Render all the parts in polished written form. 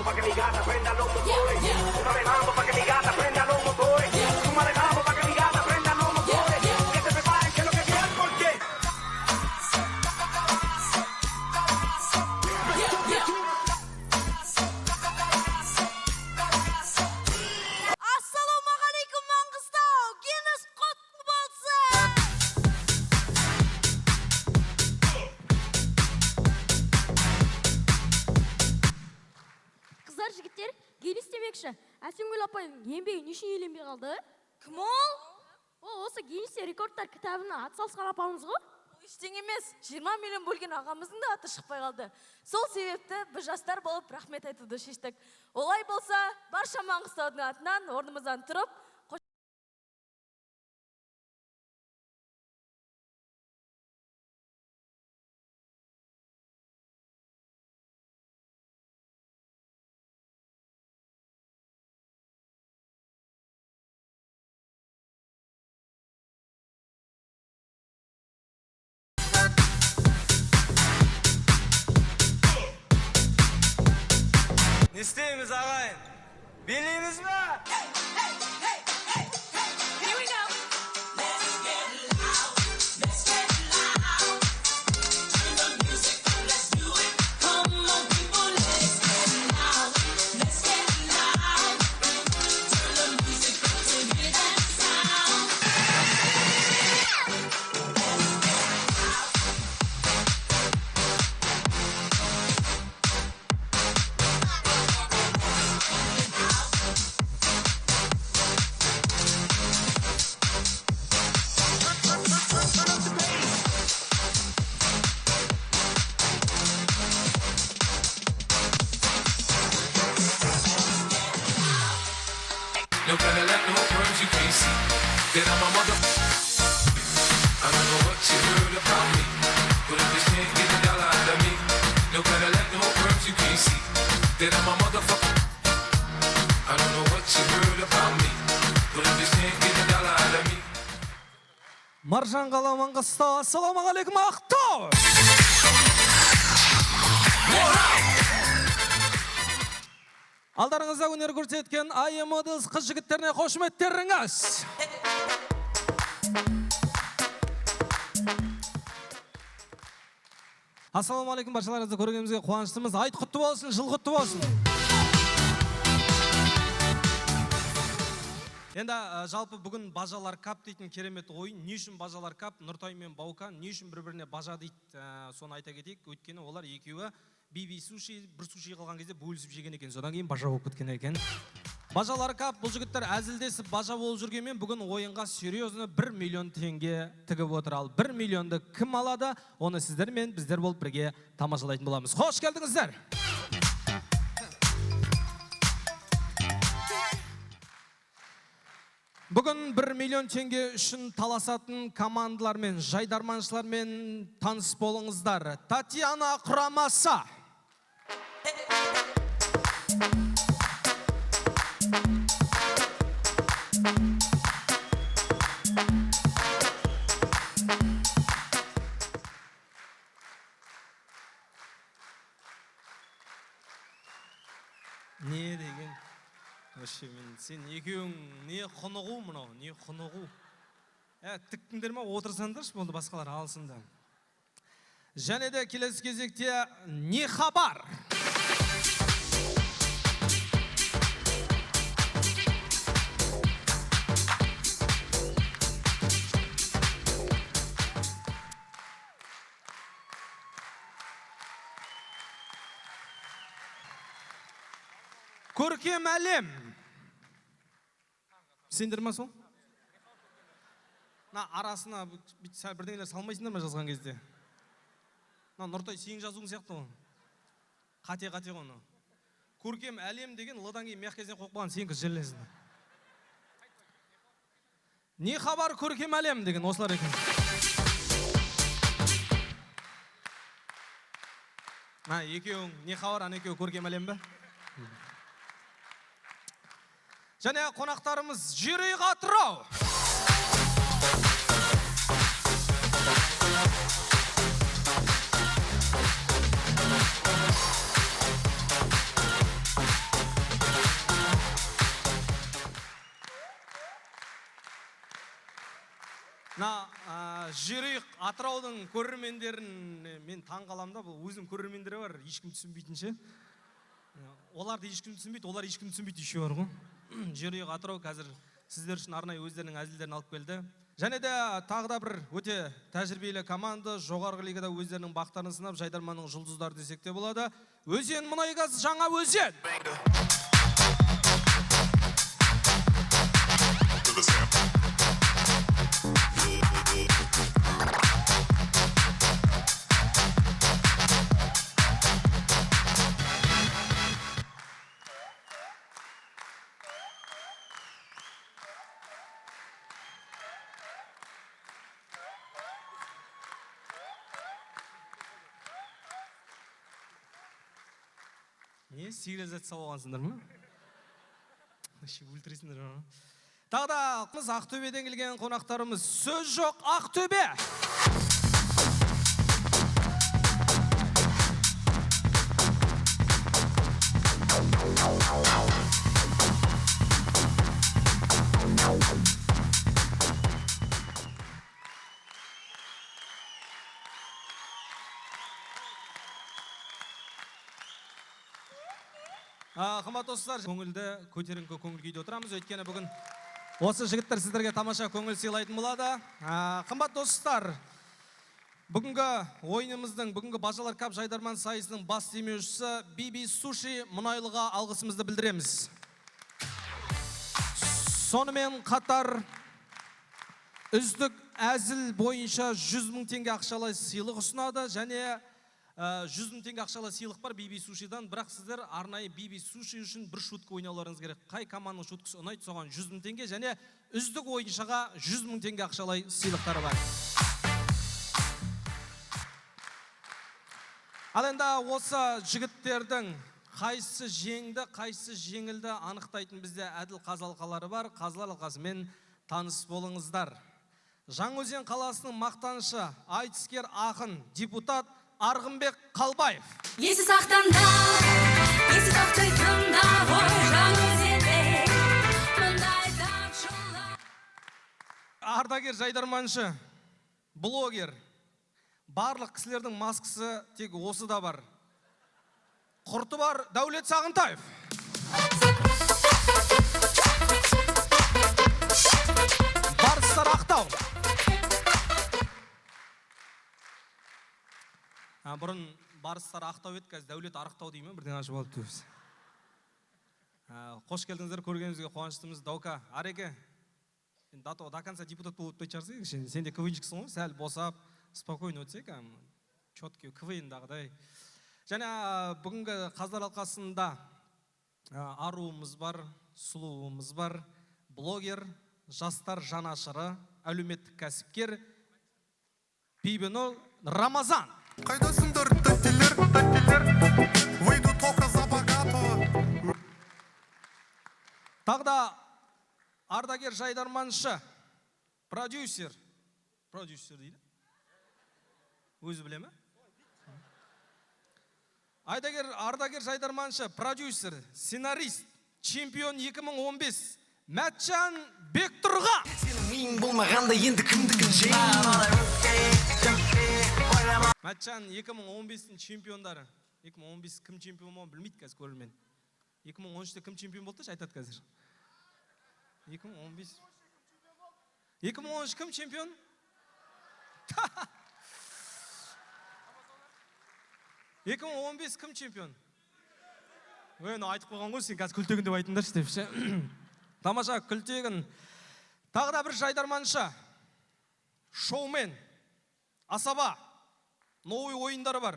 pa' que mi gata prenda los motores. Súmale mambo pa' que mi gata prenda los motores. Súmale mambo pa' que mi gata prenda los motores. Que se preparen que lo que quieran porque. Ассалаумағалейкум Маңғыстау, кеңес құтты болсын. Қыздар, жігіттер, келіс демекші. Әсемгүл апайдың еңбегі неше еленбей қалды? Кім ол? Ол осы Гиннестер рекордтар кітабына атсалысқан апамыз ғой. Ештеңе емес, 20 миллион бөлген ағамыздың да аты шықпай қалды. Сол себепті біз жастар болып рахмет айтуды шештік. Олай болса, барша Маңғыстаудың атынан орнымыздан тұрып, Не істейміз ағайын? Билейміз бе? No Cadillac, no perms, you can't see that I'm a mother. I don't know what you heard about me, but if you can't get a dollar out of me, no Cadillac, no perms, you can't see that I'm a motherfucker. I don't know what you heard about me, but if you can't get a dollar out of me. Маржан қала Маңғыстау, ассалаумағалейкум Ақтау! Алдарыңызда өнер көрсеткен АМОДыз қыз жігіттеріне қошеметтеріңіз. Ассалаумағалейкум, баршаларыңызды көргенімізге қуаныштымыз. Айт құтты болсын, жыл құтты болсын. Енді жалпы бүгін бажалар кап дейтін керемет ойын. Не үшін бажалар кап? Нұртай мен Баукан не үшін бір-біріне бажа дейді, соны айта кетейік. Өйткені олар екеуі би суши, бір суши қалған кезде бөлісіп жеген екен. Содан кейін бажа болып кеткен екен. Бажалар кап, бұл жігіттер әзілдесіп бажа болып жүргенмен бүгін ойынға серьезно 1 миллион теңге тігіп отыр. Ал 1 миллионды кім алады? Оны сіздер мен біздер болып бірге тамашалайтын боламыз. Қош келдіңіздер. Бүгін 1 миллион теңге үшін таласатын командалармен, жайдарманшылармен таныс болыңыздар. Татьяна құрамасы. Не деген? Сен екеуің не құнығу мұнау, не құнығу. Тіктіңдер ма, отырсаңдаршы, болды басқалар алсында. Және де келесі кезекте не хабар? Көркем әлем. Сендер ма сол? Арасына бірдеңелер салмайсыңдар ма жазған кезде? Нұртай, сен жазуың сияқты ғой. Қате ғоны. Көркем әлем деген лыдан кейін мияқ кезден қойып қалған, сен қыз жерлесің. Не хабар көркем әлем деген осылар екен. Екеуің не хабар, екеуі көркем әлем бе? Және қонақтарымыз Жүрек Атырау. Жүрейік Атыраудың көрермендерін мен таң қаламын да, бұл өзінің көрермендері бар, ешкім түсінбейтінше. Оларды ешкім түсінбейді, олар ешкім түсінбейді еще бар ғой. Жүрейік Атырау қазір сіздер үшін арнайы өздерінің әзілдерін алып келді. Және де тағы да бір өте тәжірибелі команда, жоғарғы лигада өздерінің бақтарын сынап, Жайдарманның жұлдыздары десек те болады. Өзен мұнайгаз жаңа өзен. Не, сигнализация болғансыңдар ма? Өлтіресіңдер ма? Тағы да Ақтөбеден келген қонақтарымыз. Сөз жоқ Ақтөбе! Қымбат достар, көңілді, көтеріңкі көңіл күйде отырамыз. Өйткені бүгін осы жігіттер сіздерге тамаша көңіл сыйлайтын болады. Қымбат достар, бүгінгі ойынымыздың, бүгінгі Бажалар Кап Жайдарман сайысының бас демеушісі BB Sushi мұнайлыға алғысымызды білдіреміз. Сонымен қатар үздік әзіл бойынша 100 000 теңге ақшалай сыйлық ұсынады және 100 000 теңге ақшалай сыйлық бар BB Sushi'дан, бірақ сіздер арнайы BB Sushi үшін бір шутка ойнауларыңыз керек. Қай команданың шуткасы ұнайды, соған 100 000 теңге және үздік ойыншыға 100 000 теңге ақшалай сыйлықтары бар. Ал енді осы жігіттердің қайсысы жеңді, қайсысы жеңілді анықтайтын бізде әділ қазалқалары бар. Қазылар алқасымен таныс болыңыздар. Жаңаөзен қаласының мақтанышы, айтыскер ақын, депутат Арғынбек Қалбаев. Есі сақтанда, есі сақтайтында ғой Жаңаөзенде, мұндай тамшылар. Ардагер жайдарманшы, блогер, барлық кісілердің маскасы тек осы да бар. Құрты бар Дәулет Сағынтаев. Барыстар Ақтау. Бұрын Барыстар Ақтау еді, қазір Дәулет Арықтау деймін, бірден ашып алып төбіз. Қош келдіңіздер, көргенімізге қуаныштымыз. Даука, Ареке, до конца депутат болып өтпей шығарсың, сен де КВН-шіксің ғой, сәл босап, спокойно өтсек, четкий КВН-дағыдай. Және бүгінгі қазылар алқасында аруымыз бар, сұлуымыз бар, блогер, жастар жанашыры, әлеуметтік кәсіпкер Бибинол Рамазан. Қайдасыңдар тәттелер, выйду только за богатого. Тағда ардагер жайдарманшы, продюсер дейді. Өзі біле ме? Ардагер жайдарманшы, продюсер, сценарист, чемпион 2015, Мәтжан Бектұрға. Сенің болмағанда енді кімдікін жейін. Мәтжан 2015-тің чемпиондары. 2015 кім чемпион болған білмейді қазір көрермен. 2013-те кім чемпион болды ше айтады қазір. 2013 кім чемпион? Екі мың 15 кім чемпион? Айтып қойған ғой, сен қазір күлтегін деп айтыңдаршы деп ше. Тамаша күлтегін. Тағы да бір жайдарманшы, шоумен, асаба, новый ойындары бар.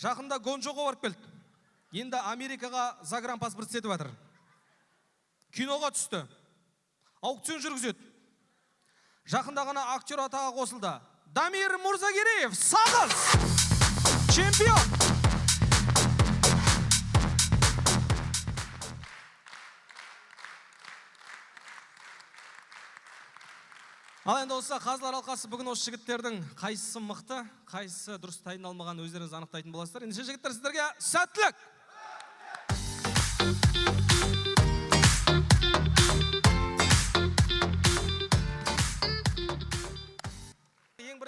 Жақында Гонжоға барып келді. Енді Америкаға загранпаспорт сетіп жатыр. Киноға түсті. Аукцион жүргізеді. Жақында ғана актер атаға қосылды. Дамир Мурзагереев, Сағыз! Чемпион! Ал енді осы қазылар алқасы бүгін осы жігіттердің қайсысы мықты, қайсысы дұрыс дайындалмаған өздеріңіз анықтайтын боласыздар. Ендеше жігіттер, сіздерге сәттілік!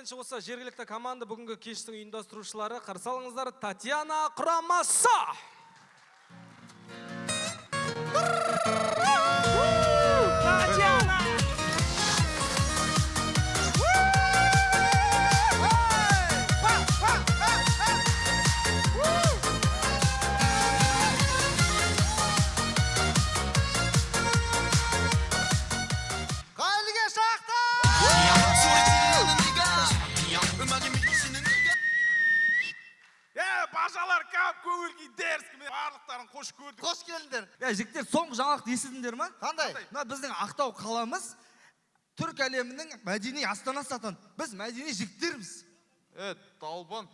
бірінші болса жергілікті команда бүгінгі кештің ұйымдастырушылары. Қарсы алыңыздар, Татьяна құрамасы. Татьяна! Қайлыге шақты! Бажалар кап көңіл-күй дәріскімен барлықтарын қош көрдік. Қош келдіңдер. Жігіттер, соңғы жаңалықты естідіңдер ма? Қандай? Мына біздің Ақтау қаламыз түрк әлемінің мәдени астанасы атанды. Біз мәдени жігіттерміз. Талбан,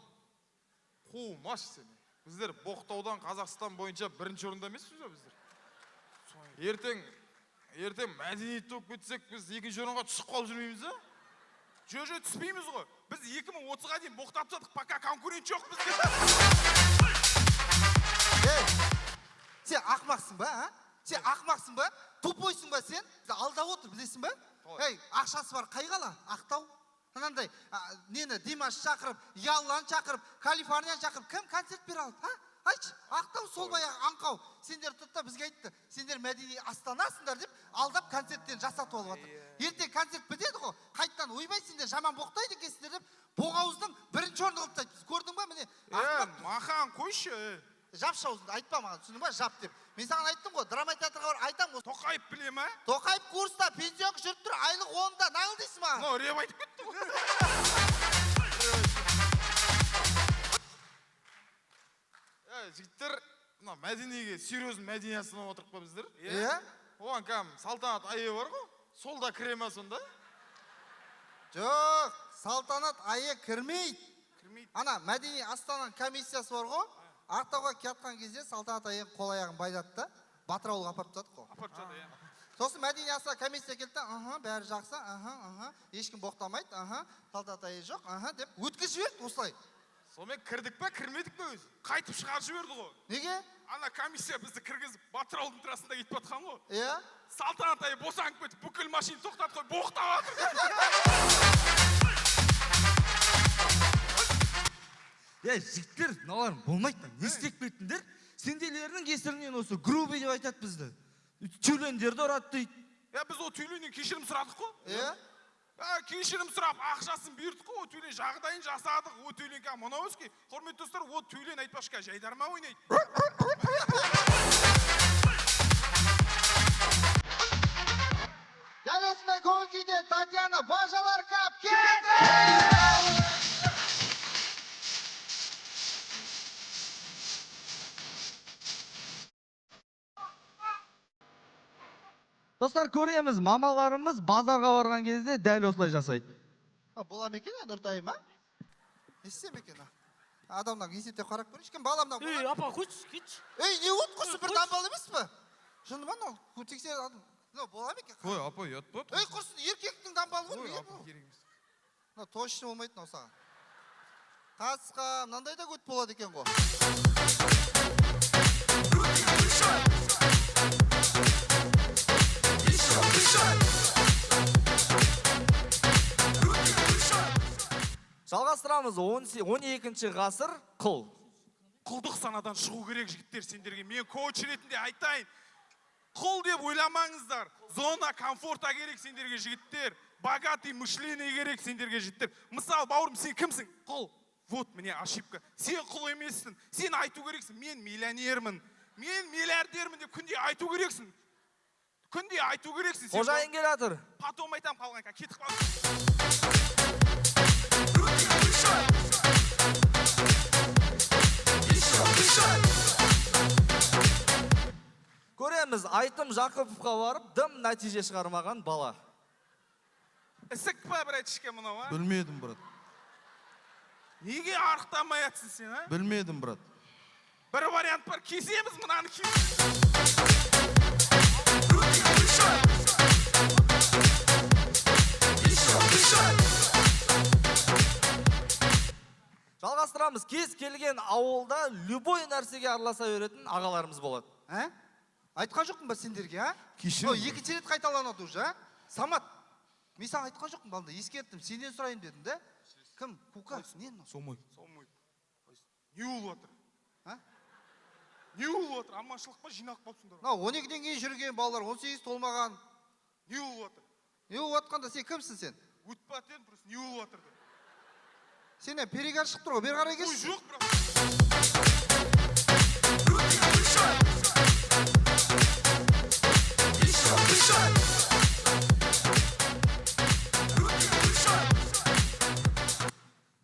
қумаш сені. Біздер Боқтаудан Қазақстан бойынша бірінші орында емеспіз бе біздер? Ертең мәдениетті болып кетсек, біз екінші орынға түсіп қалып жүрмейміз ба? Жө түспейміз ғой. Біз 2030-ға дейін боқтап жатық, пока конкурент жоқ бізге. Сен ақмақсың ба, а? Сен ақмақсың ба? Тупойсың ба сен? Алдап отыр, білесің ба? Ақшасы бар қай қала? Ақтау? Анандай, нені, Димаш шақырып, Яллан шақырып, Калифорниян шақырып, кім концерт бере алды, а? Айтшы, Ақтау сол баяғы аңқау. Сендер тұтта бізге айтты, сендер мәдени астанасыңдар деп, алдап концерттен жасатып алып жатыр. Ертең концерт бітеді ғой, қайттан ойбай сендер жаман боқтайды екенсіңдер деп, Боғауыздың бірінші орны қылып тастайды. Көрдің ба, міне? Махан қойшы. Жап шаузыңды, айтпа маған, түсіндің ба? Жап деп. Мен саған айттым ғой, драма театрға бар, айтам ғой. Тоқайып біле ма? Тоқайып курста, пенсионға жүріп тұр, айлық 10-да, нағыл дейсің маған? Но, реп айтып кетті ғой. Жігіттер, мәдениеге, серьезный мәдениесіне отырып па біздер? Оған кәм, салтанат айы бар ғой, сол да кіре ма сонда? Жоқ, салтанат айы кірмейді. Ана, мәдени астананың комиссиясы бар ғой, Ақтауға кетқан кезде салтанат айы қол аяғын байлатты, Батырауылға апарып жатық қой. Апарып жатыр, Сосын мәдени астана комиссия келді, бәрі жақсы, ешкім боқтамайды, салтанат айы жоқ, деп өткізіп жіберді осылай. Сонымен кірдік па, кірмедік па өзі? Қайтып шығарып жіберді ғой. Неге? Ана комиссия бізді кіргізіп, Батырауылдың трасында кетіп жатқан ғой. Иә? Салтанат айы босанып кетіп, бүкіл машина тоқтатып қой, боқтап жатыр. Жігіттер, мыналар болмайды. Не істеп кеттіңдер? Сенделерінің кесірінен осы грубый деп айтады бізді. Тюлендерді ұрады дейді. Біз о түйленен кешірім сұрадық қой. Иә? Кешірім сұрап, ақшасын бердік қой, о түйленен жағдайын жасадық, о түйленен қа мұна өске. Құрметті достар, о түйленен айтпашқа жайдарма ойнайды. Дәл осындай көңіл күйде Татьяна бажалар кап келді! Достар, көреміз, мамаларымыз базарға барған кезде дәл осылай жасайды. Бола ма екен, Нұртай ма? Не істем екен? Адамнан есепте қарап көрейінші, кім баламдан болады? апа, қойшы, кетші. Не от құрсы, бір дамбал емес пі? Жынды ма, тексер адам. Бола ма екен? Қой, апа, ұят болады. Құрсын, еркектің дамбалы ғой. Қой, апа, керек емес. Точно болмайды мынау саған. Қасқа, мынандай да көт болады екен ғой. Жалғастырамыз 12-ші ғасыр құл. Құлдық санадан шығу керек жігіттер сендерге. Мен коуч ретінде айтайын. Құл деп ойламаңыздар. Зона комфорта керек сендерге жігіттер. Богатый мышление керек сендерге жігіттер. Мысал, бауырым, сен кімсің? Құл. Вот, міне ошибка. Сен құл емессің. Сен айту керексің. Мен миллионермін. Мен миллиардермін деп күнде айту керексің. Күнде айту керексің. Қожайын келе жатыр. Потом айтам қалған. Кетіп қалды. Көреміз, Айтым Жақыповқа барып, дым нәтиже шығармаған бала. Ісік па, братишка, мынау, а? Білмедім, брат. Неге арықтамай атсың сен, а? Білмедім, брат. Бір вариант бар, kesеміз мынаны Жалғастырамыз, кез келген ауылда любой нәрсеге араласа беретін ағаларымыз болады. Айтқан жоқпын ба сендерге, а? Кешірім. Екінші рет қайталанады уже, а? Самат, мен саған айтқан жоқпын балда, ескерттім, сенен сұрайын дедім, да? Кім? Кука? Не мынау? Сомой. Солмой. Не болып жатыр? А? Не болып жатыр? Аманшылық па жиналып қалыпсыңдар? Мынау 12-ден кейін жүрген балалар 18 толмаған. Не болып жатыр? Не болып жатқанда сен кімсің сен? Өтіп жатыр просто не болып жатыр деп. Сенен перегар шығып тұр ғой, бері қарай Ой, келші. жоқ бірақ.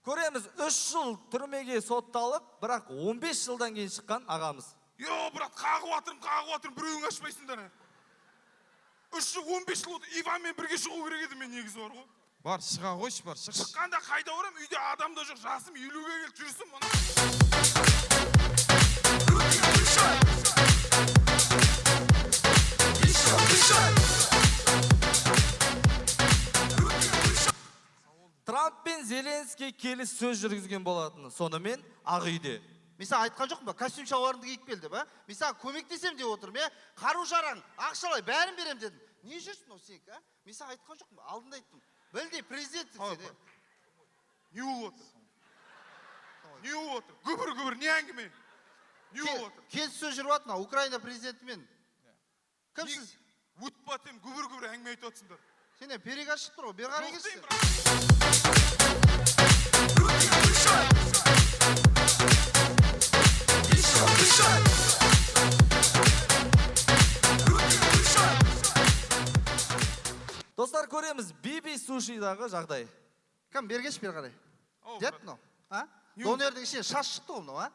Көреміз 3 жыл түрмеге сотталып, бірақ 15 жылдан кейін шыққан ағамыз. Йо, брат, қағып жатырмын, біреуің ашпайсыңдар. 3 жыл 15 жыл болды, Иванмен бірге шығу керек еді мен негізі бар ғой. Бар, шыға қойшы, бар, шықшы. Шыққанда қайда барам? Үйде адам да жоқ, жасым 50-ге келіп жүрсім мұны. Трамп пен Зеленский келіс сөз жүргізген болатын. Сонымен ақ үйде. Мен саған айтқан жоқпын ба? Костюм шалбарыңды киіп кел деп, а? Мен саған көмектесем деп отырмын, я. Қару-жараң, ақшалай бәрін берем дедім. Не жүрсің ол сен, а? Мен саған айтқан жоқпын ба? Алдында айттым. Білдей президенттік сен. Не болып жатыр? Не болып жатыр? Күбір, не әңгіме? Не болып жатыр? Келіссөз жүріп жатыр мына Украина президентімен. Кімсіз? Өтіп жатырмын, күбір әңгіме айтып жатсыңдар. Сенен перегар шығып тұр ғой, бері қарай Жоқ келші. деймін, брат. Достар, көреміз Биби Сушидағы жағдай. Кім, бері келші, бері қарай. Ау, Дет брат. мынау, а? Не Донердің ішіне шаш шықты ғой мынау, а?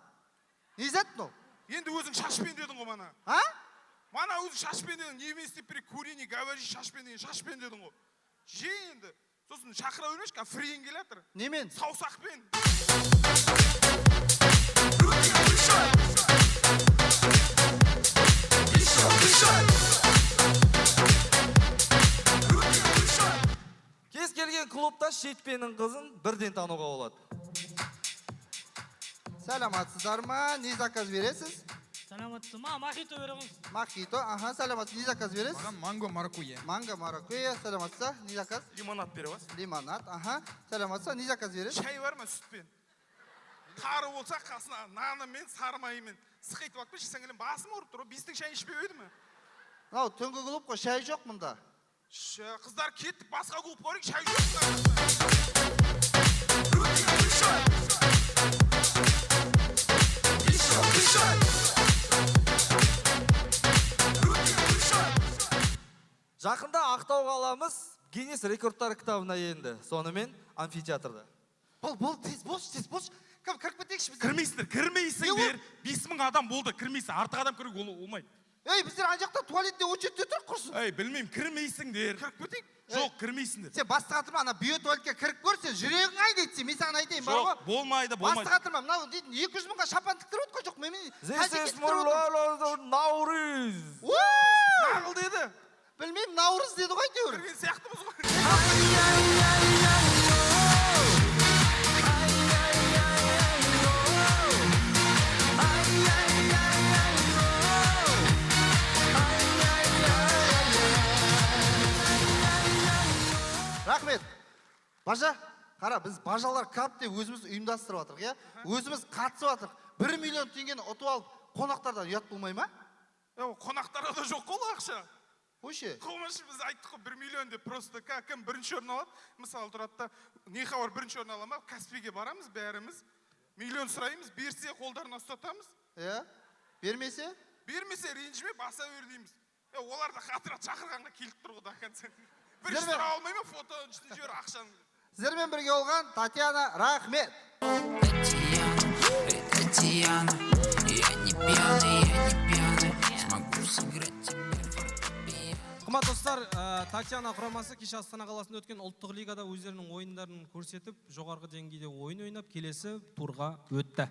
Не зәт мынау? Енді өзің шашпен дедің ғой мана. А? Мана өзің шашпен дедің, немен істеп берек, курини, говори, шашпен деген, шашпен дедің ғой. Же енді. Сосын шақыра бермеші, ка фриен келе жатыр. Немен? Саусақпен. Кез келген клубта шетпенің қызын бірден тануға болады. Сәлематсыздар ма? Не заказ бересіз? Саламатсыз ма? Мохито беріңіз. Мохито, аха, сәлематсыз. Не заказ бересіз? Маған манго маракуйя. Манго, маракуйя, сәлематсыз. Не заказ? Лимонад беріп аласыз. Лимонад, аха. Сәлематсыз. Не заказ бересіз? Шай бар ма сүтпен? Қары болса қасына нанымен, сармайымен сықайтып алып келші, сіңілім басым ауырып тұр, бестің шайын ішпеп еді ме? Мынау түнгі клуб қой, шай жоқ мұнда. Қыздар кеттік, басқа клубқа барайық, шай жоқ. Жақында Ақтау қаламыз Гиннес рекордтар кітабына енді. Сонымен амфитеатрда. Бол, тез болшы. Кім, кіріп кетейікші біздер. Кірмейсіңдер. 5000 адам болды, кірмейсің. Артық адам кіруге болмайды. Ей, біздер ана жақта туалетте очередте тұр құрсын. Ей, білмеймін, кірмейсіңдер. Кіріп кетейік? Жоқ, кірмейсіңдер. Сен бастыға тұрма, ана биотуалетке кіріп көрсен, жүрегің айдайды, мен саған айтайын, бар ғой. Жоқ, болмайды. Бастыға тұрма, мынау дейтін 200 мыңға шапан тіктіріп отқан жоқ, мен This is Наурыз. Нағыл деді. Білмеймін, Наурыз деді ғой әйтеуір. Кірген сияқтымыз ғой. Рахмет. Бажа, қара, біз бажалар кап деп өзіміз ұйымдастырып жатырық, иә? Өзіміз қатысып жатырық. 1 миллион теңгені ұтып алып, қонақтардан ұят болмай ма? Қонақтарға да жоқ қол ақша. Қойшы. Қомашы біз айттық қой 1 миллион деп просто кім бірінші орын алады? Мысалы тұрады да, не хабар бірінші орын ала ма? Каспиге барамыз бәріміз. Миллион сұраймыз, берсе қолдарына ұстатамыз. Иә? Бермесе? Бермесе ренжіме баса бер дейміз. Олар да хатыра шақырғанға келіп тұр ғой да концерт. Бір Сіздермен- сұра алмай ма фотоның үстіне жібер ақшаны. Сіздермен бірге болған Татьяна, рахмет. Татьяна, я не пьяный, смогу сыграть тебе фортепиано. Қымбат достар, Татьяна құрамасы кеше Астана қаласында өткен ұлттық лигада өздерінің ойындарын көрсетіп, жоғарғы деңгейде ойын ойнап, келесі турға өтті.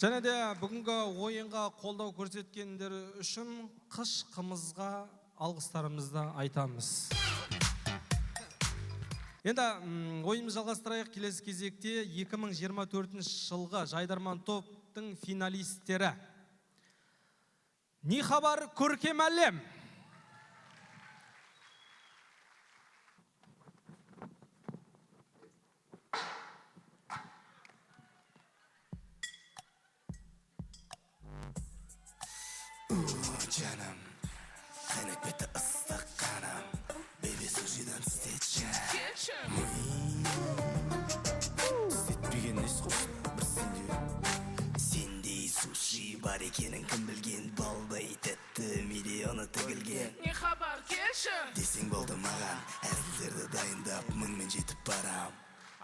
Және де бүгінгі ойынға қолдау көрсеткендері үшін қыш қымызға алғыстарымызды айтамыз. Енді ойымыз жалғастырайық. Келесі кезекте 2024 жылғы Жайдарман топтың финалистері. Не хабар, көркем әлем? жаным қайнап кетті ыстық қаным бейбі сушидан істетші істетпеген нес қойсын бір сендей суши бар екенін кім білген балдай тәтті миллионы тігілген не хабар келші десең болды маған әзілдерді дайындап мыңмен жетіп барам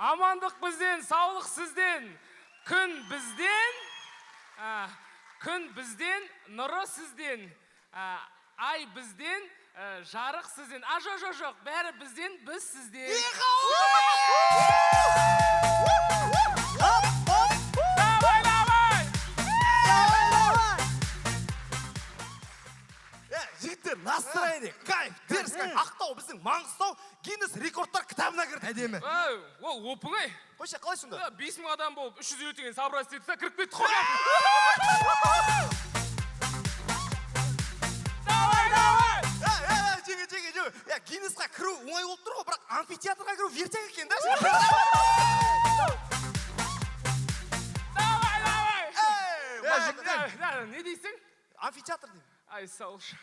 амандық бізден саулық сізден күн бізден нұры сізден ай бізден жарық сізден жоқ бәрі бізден біз сізден Жігіттер, настроение, кайф, дерзкая, Ақтау біздің Маңғыстау Гиннес рекордтар кітабына кірді. Әдемі. ол опыңай Қойшы, қалай сонда? 5000 адам болып 350 теңге собрать етті кіріп кетті қой Жеге. Гиннесқа кіру оңай болып тұр ғой, бірақ амфитеатрға кіру вертек екен да. не дейсің? Амфитеатр деймін. Ай, сауылшы.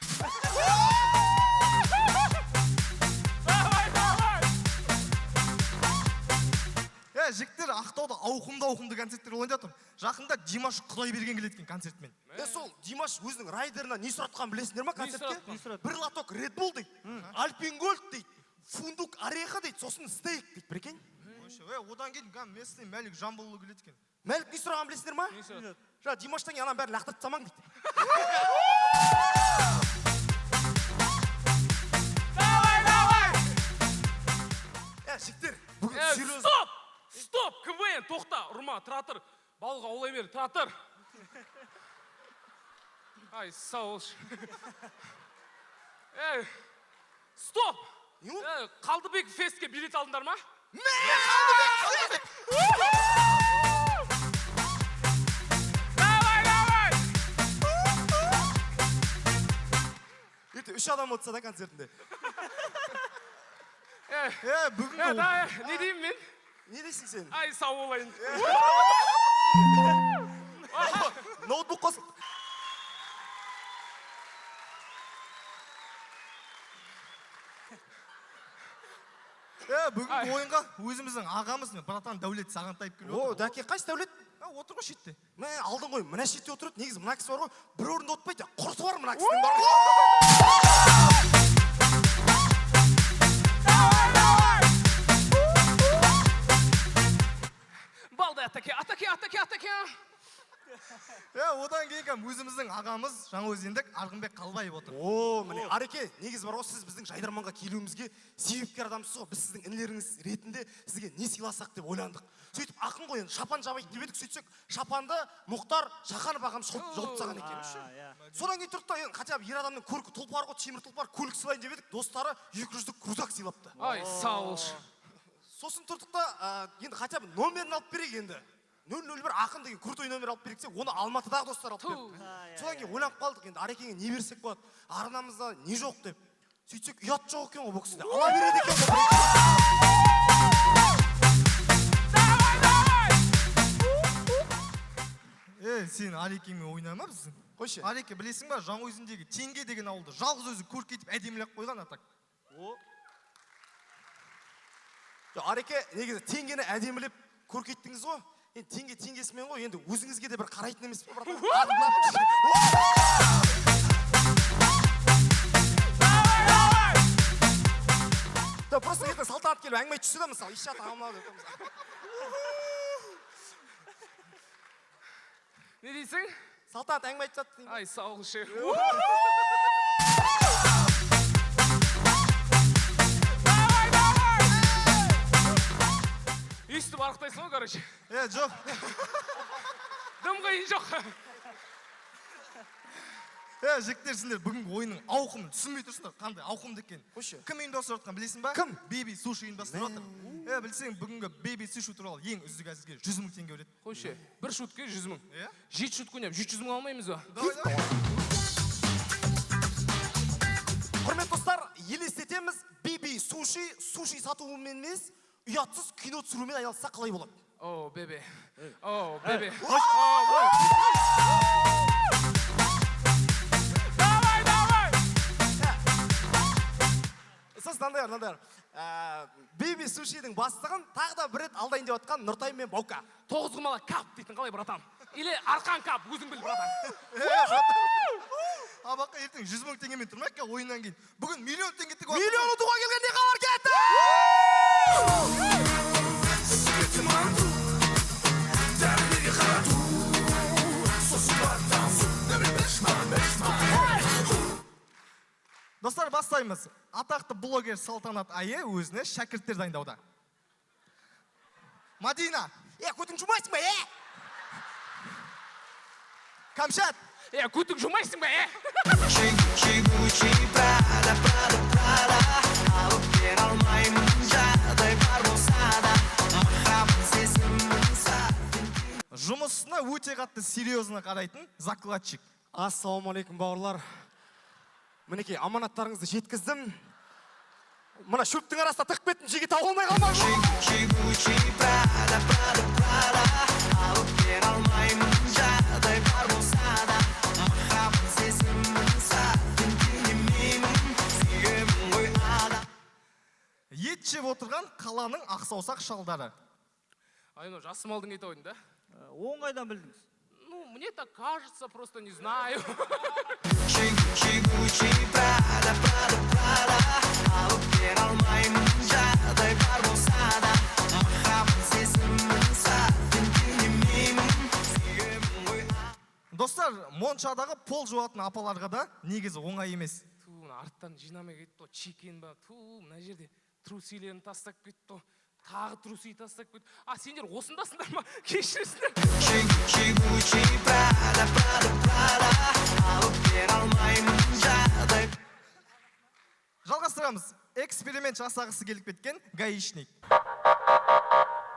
Жігіттер, Ақтауда ауқымды концерттер ойында тұр. Жақында Димаш Құдайберген келеді екен концертмен. Сол Димаш өзінің райдерына не сұратқан білесіңдер ма концертке? Бір лоток Red Bull дейді, Alpengolд дейді, фундук ореха дейді, сосын стейк дейді, біркен? Одан кейін местный Мәлік Жамбылұлы келеді екен. Мәлік не сұраған білесіңдер ма? Димаштан кейін анан бәрі лақтырып тастамаң дейді. Жігіттер, бүгін серьезно. Стоп, КВН, тоқта, ұрма, тұра тұр. Балға олай бер, тұра тұр. Ай, сауылш. Стоп! Қалдыбек фестке билет алдыңдар ма? Ертең 3 адам отырса да концертінде. Бүгін Не деймін мен? Не дейсің сен? Ай, сау болайын. Ноутбук қосып. Бүгін ойынға өзіміздің ағамыз братан Дәулет Сағантаев келіп отыр. Дәке, қайсы Дәулет? Отыр ғой шетте. Алдың ғой, мына шетте отырады. Негізі мына кісі бар ғой, бір орында отпайды. Құрты бар мына кісінің бар ғой. Балды атаке. Одан кейін өзіміздің ағамыз Жаңаөзендік Арғынбек Қалбаев отыр. Міне, Ареке, негізі бар ғой, сіз біздің Жайдарманға келуімізге себепкер адамсыз ғой. Біз сіздің інілеріңіз ретінде сізге не сыйласақ деп ойландық. Сөйтіп ақын ғой, шапан жабайық деп едік, сөйтсек, шапанды Мұхтар Шаханов ағамыз жолып тастаған екен. Содан кейін тұрды да, хотя бы ер адамның көркі тұлпар ғой, темір тұлпар, көлік сыйлайын деп едік, достары 200-лік крузак сыйлапты. Ай, сауылш. Сосын тұрдық та, енді хотя бы номерін алып берейік енді. 001 ақын деген крутой номер алып берексек, оны Алматыдағы достар алып берді. Содан кейін ойланып қалдық, енді Арекеңе не берсек болады, арнамызда не жоқ деп. Сөйтсек, ұят жоқ екен ғой бұл кісіде. Ала береді екен ғой. Сен Арекеңмен ойнама біздің. Қойшы. Ареке, білесің ба, Жаңаөзендегі Теңге деген ауылды жалғыз өзі көркейтіп әдемілеп қойған атак. Ареке, негізі Теңгені әдемілеп көркеттіңіз ғой. Енді теңгесімен ғой, енді өзіңізге де бір қарайтын емес пе, братан? Просто ертең салтанат келіп әңгіме түссе да, мысалы, ишат ағамлау деп. Не дейсің? Салтанат әңгіме айтып жатты. Ай, сауылшы. Үйсті барықтайсың ғой, короче. Жоқ. Дым қиын жоқ. Жігіттер, сендер бүгінгі ойынның ауқымын түсінбей тұрсыңдар, қандай ауқымды екен. Кім ұйымдастырып жатқан білесің ба? Кім? Baby Sushi ұйымдастырып жатыр. Білсең, бүгінгі Baby Sushi туралы ең үздік әзірге 100 мың теңге береді. Қойшы, бір шутке 100 мың. 7 шутке ойнап 700 мың алмаймыз ба? Құрметті достар, елестетеміз, Baby Sushi, суши сатуымен емес, ұятсыз кино түсірумен айналысса қалай болады? О, бебе. О, бебе. Давай! мынандай Биби Сушидің бастығын тағы да бір рет алдайын деп отқан Нұртай мен Баука. 9 құмала кап дейтін қалай братан? Или арқан кап, өзің біл братан. Абақа ертең 100 мың теңгемен тұрмай ка ойыннан кейін. Бүгін миллион теңге тігіп Миллион ұтуға келгенде қалар кетті! Достар, бастаймыз. Атақты блогер Салтанат Айы өзіне шәкірттер дайындауда. Мадина, Көтің жұмайсың ба, Камшат, Көтің жұмайсың ба, жұмысына өте қатты серьезно қарайтын закладчик. Ассалаумалейкум, бауырлар. Мінекей, аманаттарыңызды жеткіздім. Мына шөптің арасында тығып кеттім, жеге тауып алмай қалмақ. Ет жеп отырған қаланың ақсаусақ шалдары. Айно, жасы малдың ет ойын да? Оңайдан білдіңіз. Ну, мне так кажется, просто не знаю. Достар, моншадағы пол жуатын апаларға да негізі оңай емес. Арттан жинамай кетті, чекен ба, мына жерде трусилерін тастап кетті, тағы труси тастап кетті. Сендер осындасыңдар ма? Кешіресіңдер. Жалғастырамыз. Эксперимент жасағысы келіп кеткен гаишник.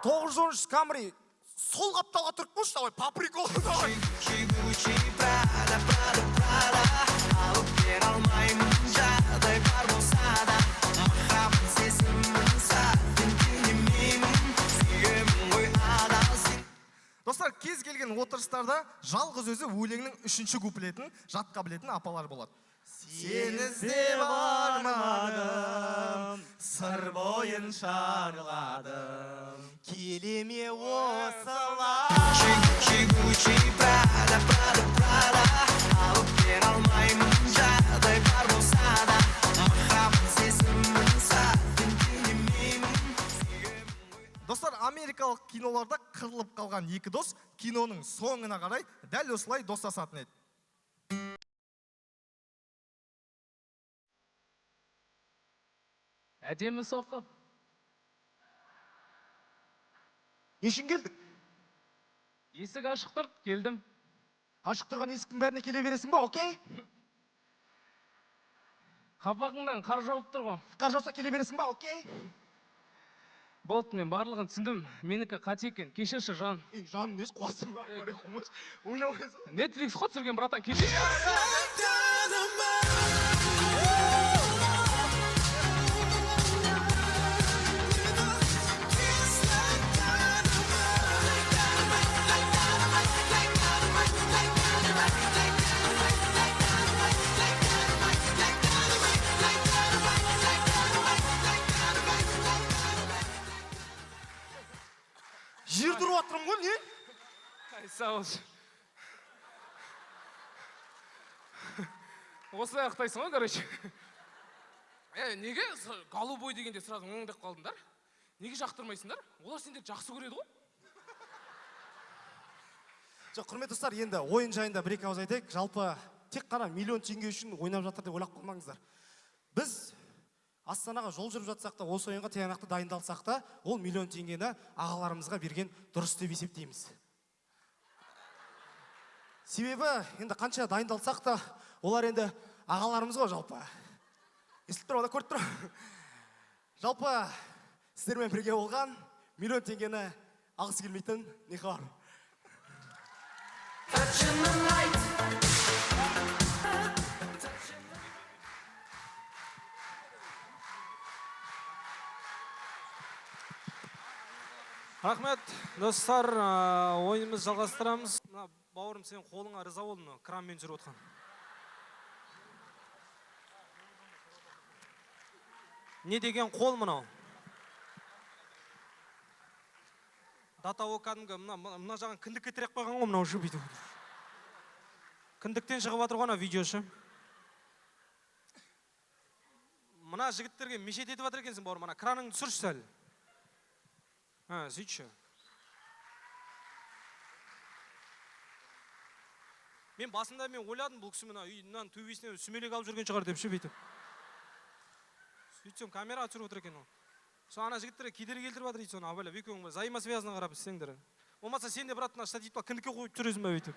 913 Камри сол қапталға тұрып қойшы, давай, по приколу, давай. Достар, кез келген отырыстарда жалғыз өзі өлеңнің 3-ші куплетін жатқа білетін апалар болады. Сен іздеп армадым, сыр бойын шарладым, келеме осылай. Алып бер алмаймын, жағдай бар болса да, махаббат сезімін сәттен кенемеймін. Достар, америкалық киноларда қырылып қалған екі дос киноның соңына қарай дәл осылай достасатын еді. Әдемі соққы. Нешін келдің? Есік ашық тұр, келдім. Ашық тұрған есіктің бәріне келе бересің ба, окей? Қапағыңнан қар жауып тұр ғой. Қар жауса келе бересің ба, окей? Болды, мен барлығын түсіндім. Менікі қате екен, кешірші жан. Жаным, несі қуасың ба? Netflix қой түсірген, братан, кешірші. Жер тұрып атырым ғой, не? Сауыз. Осылай ақтайсың ғой, короче. Неге голубой дегенде сразу оңдап қалдыңдар? Неге жақтырмайсыңдар? Олар сендер жақсы көреді ғой? Жоқ, құрметті достар, енді ойын жайында бір-екі ауыз айтайық. Жалпы тек қана миллион теңге үшін ойнап жатыр деп ойлап қалмаңыздар. Біз Астанаға жол жүріп жатсақ та, осы ойынға тиянақты дайындалсақ та, ол миллион теңгені ағаларымызға берген дұрыс деп есептейміз. Себебі, енді қанша дайындалсақ та, олар енді ағаларымыз ғой жалпы. Естіп тұр, ода көріп тұр. Жалпы, сіздермен бірге болған миллион теңгені алғысы келмейтін не бар? Рахмет, достар, ойынымыз жалғастырамыз. Бауырым, сен қолыңа риза болдың, кранмен жүріп отқан. Не деген қол мынау? Датауы кәдімгі мына жағын кіндікке тірек қойған ғой мынау шы бүйтіп. Кіндіктен шығып жатыр ғой ана видеошы. Мына жігіттерге мешет етіп жатыр екенсің бауырым, ана краныңды түсірші сәл. Сөйтші. Мен басында ойладым бұл кісі мына үйінен төбесіне сүмелек алып жүрген шығар деп ше бүйтіп. Сөйтсем камера түсіріп отыр екен ол. Сол ана жігіттерге кедергі келтіріп жатыр дейді соны абайлап екеуің взаимосвязаны қарап істеңдер. Болмаса сен де брат мына штативқа кіндікке қойып жүресің бе бүйтіп.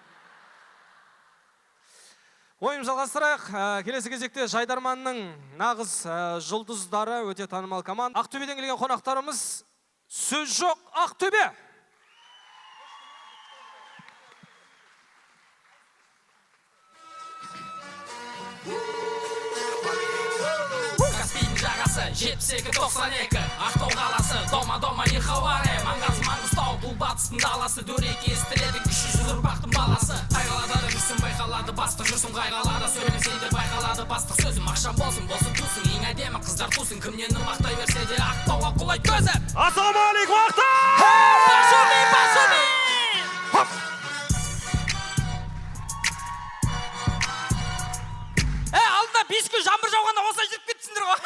Ойым жалғастырайық. Келесі кезекте Жайдарманның нағыз жұлдыздары өте танымал команда. Ақтөбеден келген қонақтарымыз сөз жоқ Ақтөбе. Каспийдің жағасы 72-92 Ақтау қаласы дома-дома ихауаре Маңғаз-Маңғыстау бұл батыстың даласы Дөрекі естіледі кіші жүз ұрпақтың баласы Қайғалады жүрсің байқалады бастық жүрсің қайғалады сөйлесең де байқалады бастық сөзім ақшам болсын тусын ең әдемі қыздар тусын кімнен мақтай берсе де Ақтауға құлай көзі Ассалаумағалейкум Ақтау! Пашуми! Алдында 5 күн жаңбыр жауғанда осылай жүріп кетсіңдер ғой.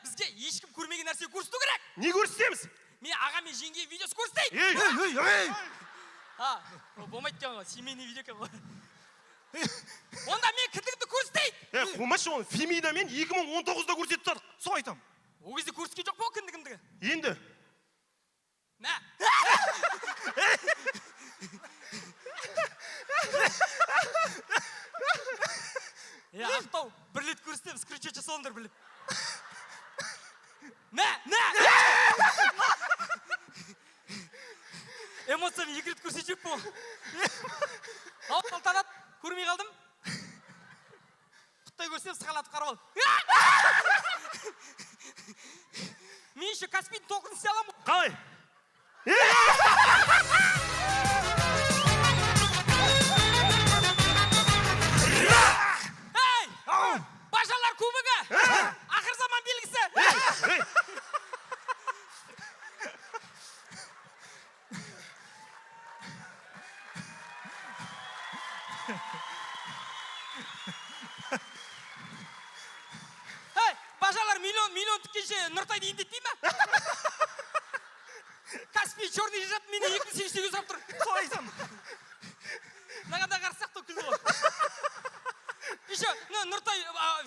Бізге ешкім көрмеген нәрсе көрсету керек. Не көрсетеміз? Мен аға мен жеңге видеосы көрсетейін. Болмайды екен ғой, семейный видео екен ғой. Онда мен кіндігімді көрсетейін. Болмашы оны Фемида мен 2019-да көрсетіп тұрдық. Сол айтам. Ол кезде көрсеткен жоқ па кіндігімді? Енді. Мә. Ақтау, бір рет көрсетем, скриншот жасалыңдар біліп. Мә. Эмоциямен 2 рет көрсетіп бұл. Алып қалтанат, көрмей қалдым. Құттай көрсем, сықалатып қарап ал. Мен еще Каспийдің тоқын істей аламын. Қалай? Бажалар кубогы! Ақыр заман белгісі! Бажалар миллион тіккенше Нұртайды ендетпей ма? Каспий черный жежат мені 2.8 сұрап тұр. Сол айтам. Нағанда қарсақ та күлді ғой. Еще Нұртай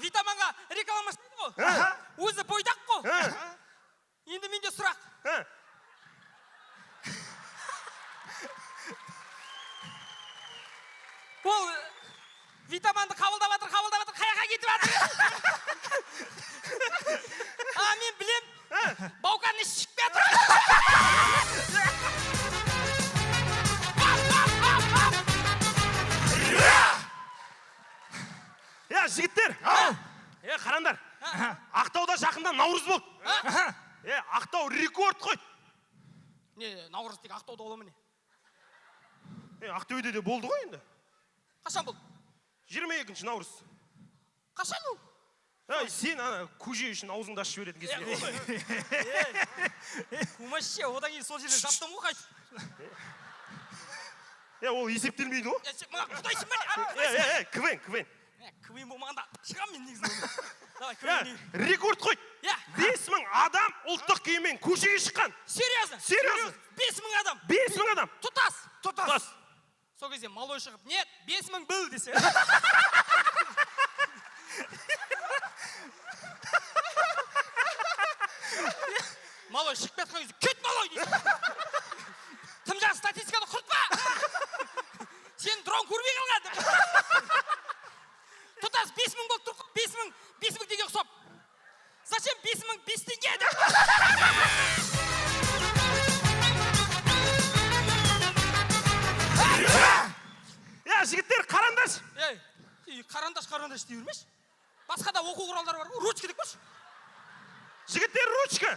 витаминға реклама жасайды ғой. Өзі бойдақ қой. Енді менде сұрақ. Ол витаминді қабылдап жатыр, қаяққа кетіп жатыр. Мен білем, бауқаны шықпай жатыр. Жігіттер, қараңдар. Ақтауда жақында Наурыз болды. Ақтау рекорд қойды. Не, Наурыз тек Ақтауда бола ма не? Ақтөбеде де болды ғой енді. Қашан болды? 22 Наурыз. Қашан ол? Сен көже үшін аузыңды ашып жіберетін кезде. Кумаще, одан кейін сол жерден жаптым ғой қайтып. Ол есептелмейді ғой. Мына құдайсың ба? КВН. КВН болмағанда шығам мен негізі. Рекорд қойды. 5000 адам ұлттық киіммен көшеге шыққан. Серьезно? 5000 адам? 5000 адам. Тұтас. Сол кезде малой шығып, нет, 5000 был десе. Малой шығып кеткен кезде, кет малой десе. Тым жағы статистиканы құртпа. Сен дрон көрмей қалған. Тұтас 5000 болып тұр, 5000 деген құсап. Зачем 5000 5 теңге? Жігіттер, қараңдаршы. Қарандаш дей бермеші. Басқа да оқу құралдары бар ғой, ручка деп қойшы. Жігіттер, ручка.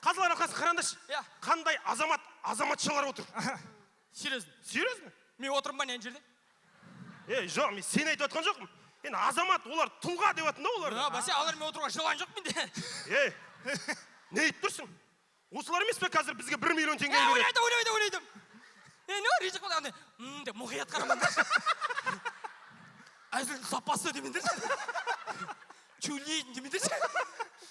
Қазылар алқасы қарандаш. Қандай азаматшалар отыр? Серьезно? Мен отырмын ба не жерде? Жоқ, мен сен айтып отқан жоқпын. Енді азамат, олар тұлға деп отын да олар. Бәсе, алар мен отыруға жылан жоқ менде. Не айтып тұрсың? Осылар емес пе қазір бізге 1 миллион теңге береді? Ойлайдым. Не ризық болды, деп мұқият қарамаңдар. Әзілдің сапасы демендер. Чулейдің демендер.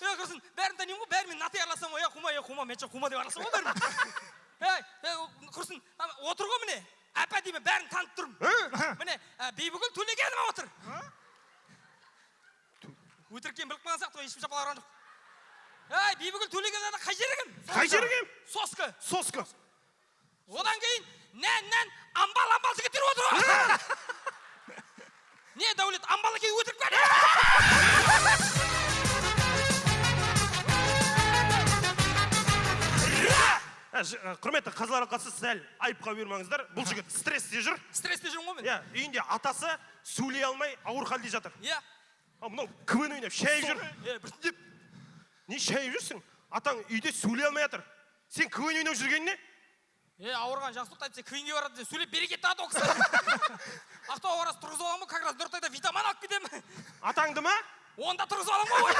Құрсын, бәрін танимын ғой, бәрімен наты арласам ғой, құма, мен құма деп арласам ғой бәрімен. Құрсын, отыр ғой міне, әпә деймін, бәрін танып тұрмын. Міне, Бибігүл Төлегенова отыр. Өтіріккен біліп қалған сияқты ғой, ешбір шапалар жоқ. Бибігүл Төлегенова қай жерігім? Қай жерігім? Соска. Одан кейін, нән, амбал жігіттер отыр ғой. Не, Дәулет, амбалы кейін өтіріп кәді. Құрметті қазылар алқасы, сәл айыпқа бермаңыздар. Бұл жігіт стрессте жүр. Стрессте жүрмін ғой мен. Үйінде атасы сөйлей алмай ауыр халде жатыр. Мынау КВН ойнап шайып жүр. Біртіндеп. Не шайып жүрсің? Атаң үйде сөйлей алмай жатыр. Сен КВН ойнап жүрген не? Ауырған жақсылықты айтса КВН-ге барады, сөйлеп берекетті аты оқысы. Ақтау арасы тұрғызып аламын, как раз 4 айда витамин алып кетемін. Атаңды ма? Онда тұрғызып аламын ғой.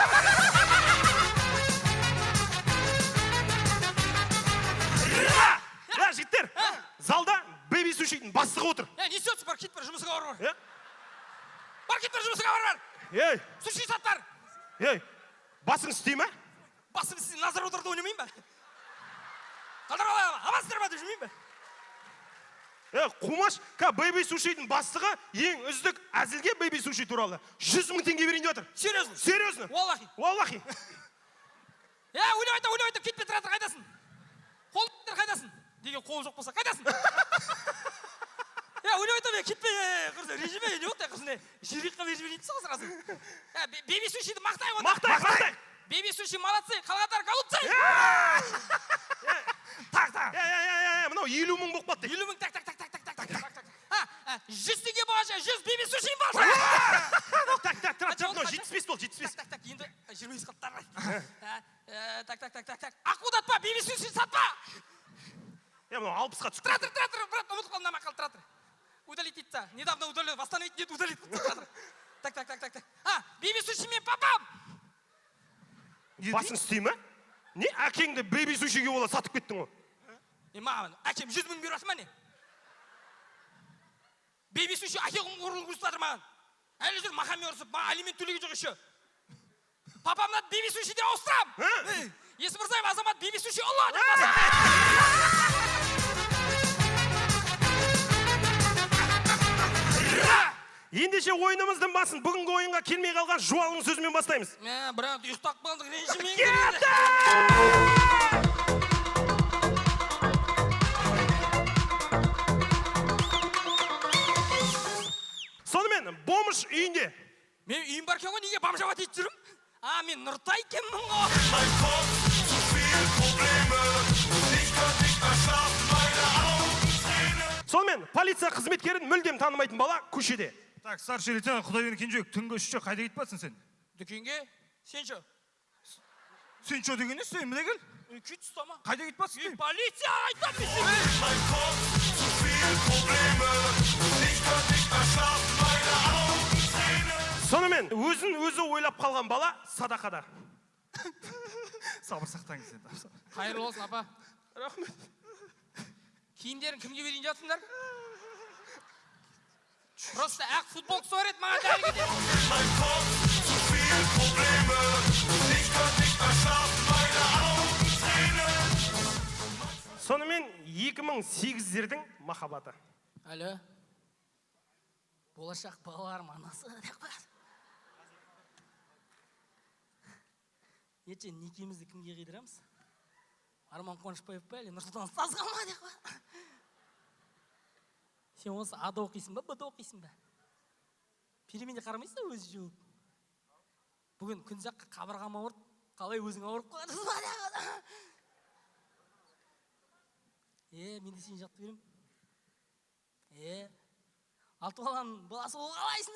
Жігіттер, залда бейби сушидің бастығы отыр. Не сөйтсің, бар, кет бар, жұмысыға бар. Бар, кет бар, жұмысыға бар. Суши сат бар. Басың істей ма? Басым істей, назар отырды ойнамайын ба? Қалдар алайын, амансыздар ба деп жүрмейін ба? Қумаш, бейби сушидің бастығы ең үздік әзілге бейби суши туралы 100 000 теңге берейін деп отыр. Серьезно? Уаллахи. Ойлап кетпе тұратыр, қайдасың? Қол қайдасың? Деген қолы жоқ болса, қайдасың? Ойлап кетпе, режиме не болды, жирекқа режиме дейсіз қысырасың. Бейби сушиді мақтай отыр. Мақтай. Бейби суши молодцы, қалғандар голубцы. Мынау 50 000 болып қалды. 50 000, так. 100 теңге болғанша 100 бейби сушиім болса. Так, 75 бол, 75. Так, енді 20 қалттар. Так. Ақудатпа, бейби суши сатпа. Мынау 60-қа түсіп. Тұратыр, брат, ұмыт қалды нама қалды, тұратыр. Удалить етті, недавно удалил, восстановить нет, удалить. Так. Бейби суши мен папам. Басың істей ма? Не, әкеңді бейби сушиге ола сатып кеттің ғой? Маған, әкем 100 000 беріп ма не? Бейби суши әкеғым құрылын көрсіп жатыр маған. Әлі жүр мақами ұрысып, маған алимент төлеген жоқ еще. Папамнан бейби сушиде ауыстырам. Есі мырзаев азамат бейби суши ұлы деп басым. Ендеше ойынымыздың басын бүгінгі ойынға келмей қалған жуалының сөзімен бастаймыз. Бірақ ұйықтап қалдық ренжімен келді. Сонымен, бомыш үйінде. Мен үйім бар кен ғой, неге бамжаба дейт жүрім? Мен Нұртай кеммін ғой. Сонымен, полиция қызметкерін мүлдем танымайтын бала көшеде. Так, старший лейтенант Құдайберген Кенжебек, түнгі 3-те қайда кетпесің сен? Дүкенге? Сен шо? Сен шо деген не істейін, міне кел? Күт ұстама. Қайда кетпесің? Полиция айтам бесін. Сонымен, өзі ойлап қалған бала садақада. Сабыр сақтаңыз сен. Қайырлы болсын, апа. Рахмет. Киімдерін кімге берейін жатсыңдар? Просто әқ футболкасы бар еді, маған дәрі кетеді. Сонымен 2008-дердің махаббаты. Әлі, болашақ балаларым анасы деп қояды. Ертең некемізді кімге қидырамыз? Арман Қуанышбаев па, әлі Нұрсұлтан Ұстазға ма деп қояды. Сен осы ада оқисың ба, бұда оқисың ба? Переменде қарамайсың да өзі жауып. Бүгін күнзаққа қабырғама ұрып, қалай өзің ауырып қоядыңыз ба деп қояды. Мен де сені жақты берем. алты баланың баласы ол қалайсың?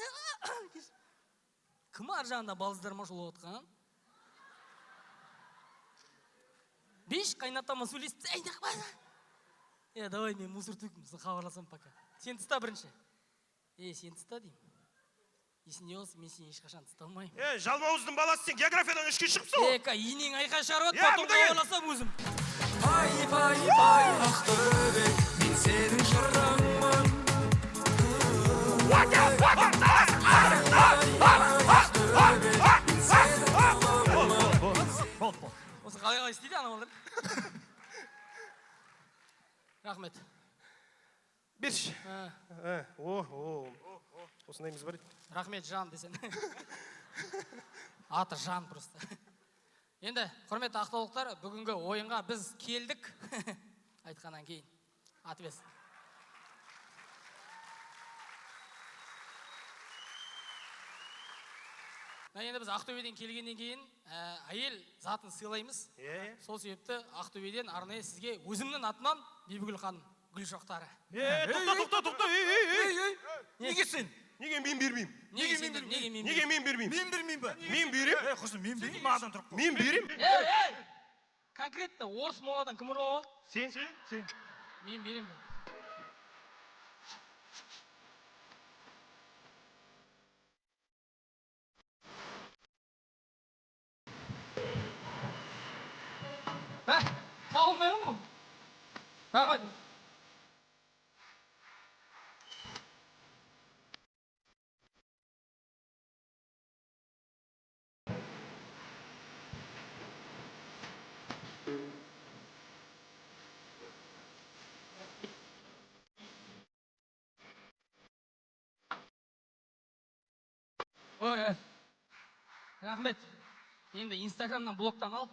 Кім ар жағында балыздарыма шулап отқан? Беш қайнатама сөйлесіп, әйдақ ба? Давай мен мусор төкім, хабарласам пока. Сен тыста бірінші. Сен тыста деймін. Есінде болсын, мен сен ешқашан тыста алмайым. Жалмауыздың баласы, сен географиядан үшке шығыпсың ғой. Енең айқа шығарып, потом хабарласам өзім. Пай, пай, пай, Ақтөбе, мен сенің жырыңмын. Осы қалай істейді ана балдар? Рахмет. Берші. Осындаймыз бар еді. Рахмет, Жан десен. Аты Жан просто. Енді, құрметті ақтаулықтар, бүгінгі ойынға біз келдік. Айтқаннан кейін. Атвес. Енді біз Ақтөбеден келгеннен кейін әйел затын сыйлаймыз. Сол себепті Ақтөбеден арнайы сізге өзімнің атынан Бибігүл ханым гүл шоқтары. Тоқта. Неге сен? Неге мен бермеймін? Неге мен бермеймін? Мен бермеймін ба? Мен берем? Құсым, мен берейін, мағадан тұрып қой. Мен берем? Конкретно орыс моладан кім ұрып алды? Сен. Мен берем. Қалым берім ғой. Рахмет. Рахмет. Енді Инстаграмнан блоктан ал.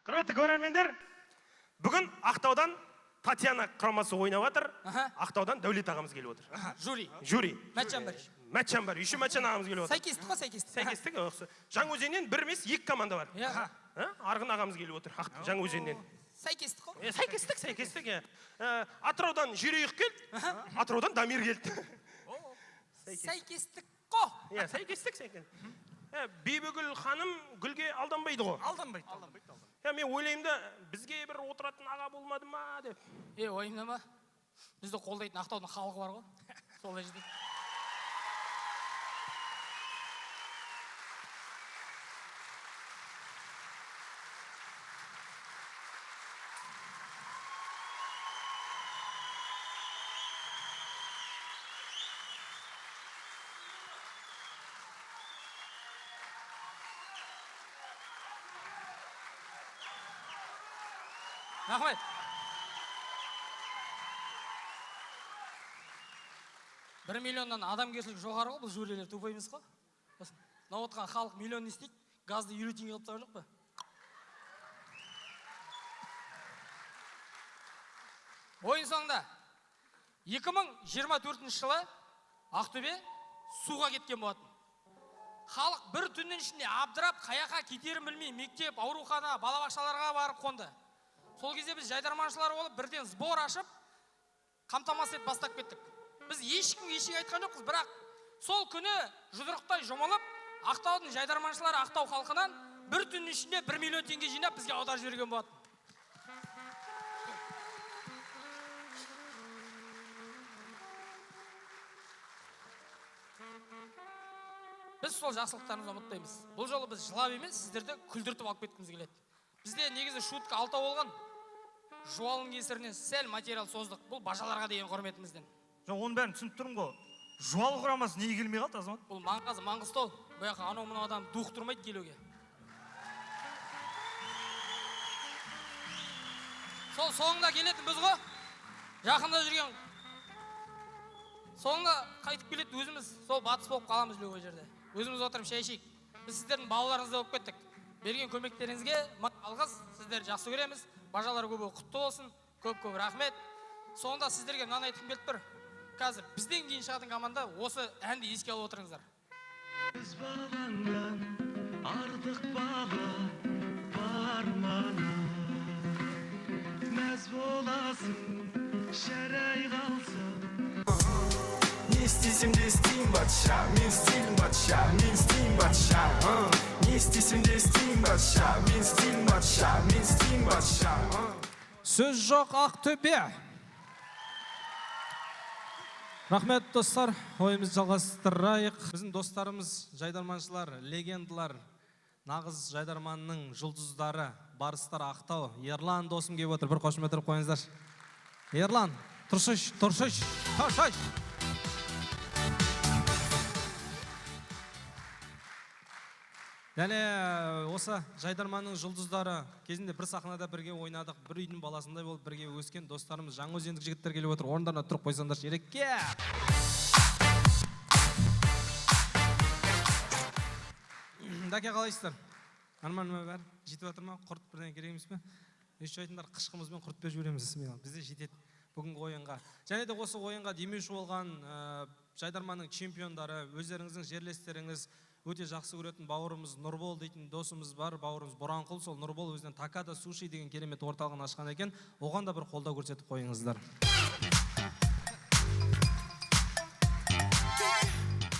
Құрметті көрермендер, бүгін Ақтаудан Татьяна құрамасы ойнап жатыр. Ақтаудан Дәулет ағамыз келіп отыр. Жюри. Мәтжан бар. Еще Мәтжан ағамыз келіп отыр. Сәйкестік қой, сәйкестік. Сәйкестік. Жаңаөзеннен бір емес, екі команда бар. Арғын ағамыз келіп отыр. Жаңаөзеннен. Сәйкестік қой. Сәйкестік. Атыраудан Жүйрейік келді. Атыраудан Дамир келді. Сәйкестік қой. Сәйкестік. Бибігүл ханым гүлге алданбайды ғой. Алданбайды. Мен ойлаймын да, бізге бір отыратын аға болмады ма деп. Ойымда ма? Бізді қолдайтын Ақтаудың халқы бар ғой. Солай жеді. Рахмет. Бір миллионнан адамгершілік жоғары ғой, бұл жюрилер тупой емес қой. Мынау отырған халық миллион істейді, газды 50 теңге қылып тауып жоқ па? Ойын соңында 2024 жылы Ақтөбе суға кеткен болатын. Халық бір түннің ішінде абдырап, қаяққа кетерін білмей, мектеп, аурухана, балабақшаларға барып қонды. Сол кезде біз жайдарманшылар болып бірден сбор ашып, қамтамасыз етіп бастап кеттік. Біз ешкім ештеңе айтқан жоқпыз, бірақ сол күні жұдырықтай жұмылып, Ақтаудың жайдарманшылары Ақтау халқынан бір түннің ішінде 1 миллион теңге жинап бізге аударып жіберген болатын. Біз сол жақсылықтарымызды ұмытпаймыз. Бұл жолы біз жылап емес, сіздерді күлдіртіп алып кеткіміз келеді. Бізде негізі шутка 6 болған. Жуалың кесірінен сәл материал создық. Бұл бажаларға деген құрметімізден. Оның бәрін түсініп тұрмын ғой. Жуалы құрамасы неге келмей қалды, Азамат? Бұл Маңғазы, Маңғыстау. Бұл жаққа анау-мынау адам дух тұрмайды келуге. Сол соңында келетін біз ғой. Жақында жүрген. Соңында қайтып келеді өзіміз. Сол батыс болып қаламыз любой жерде. Өзіміз отырып шай ішейік. Біз сіздердің балаларыңызды болып кеттік. Берген көмектеріңізге алғыс, сіздер жақсы көреміз. Бажалар көбі құтты болсын. Көп-көп рахмет. Соңында сіздерге мынаны айтқым келіп тұр. Қазір бізден кейін шығатын команда осы әнді еске алып отырыңыздар. Біз бағаңнан артық баға бар мана. Мәз боласың, шәрай қалсың. істесем де істеймін батша, мен стилім батша, мен стилім батша. Не істесем де істеймін батша, мен стилім батша, мен стилім батша. Сөз жоқ Ақтөбе. Рахмет достар, ойымызды жалғастырайық. Біздің достарымыз, жайдарманшылар, легендалар, нағыз жайдарманның жұлдыздары, барыстар Ақтау. Ерлан досым келіп отыр, бір қошеметтеп қойыңыздар. Ерлан, тұршыш. Және осы жайдарманның жұлдыздары кезінде бір сахнада бірге ойнадық, бір үйдің баласындай болып бірге өскен достарымыз жаңаөзендік жігіттер келіп отыр. Орындарына тұрып қойсаңдаршы, ерекке. Дәке, қалайсыздар? Нормально ма бәрі? Жетіп жатыр ма? Құрт бірден керек емес пе? Еш айтыңдар, қышқымызбен құрт беріп жібереміз. Бізде жетеді бүгінгі ойынға. Және де осы ойынға демеуші болған жайдарманның чемпиондары, өздеріңіздің жерлестеріңіз, өте жақсы көретін бауырымыз Нұрбол дейтін досымыз бар, бауырымыз Боранқұл. Сол Нұрбол өзінен Такада суши деген керемет орталығын ашқан екен. Оған да бір қолдау көрсетіп қойыңыздар.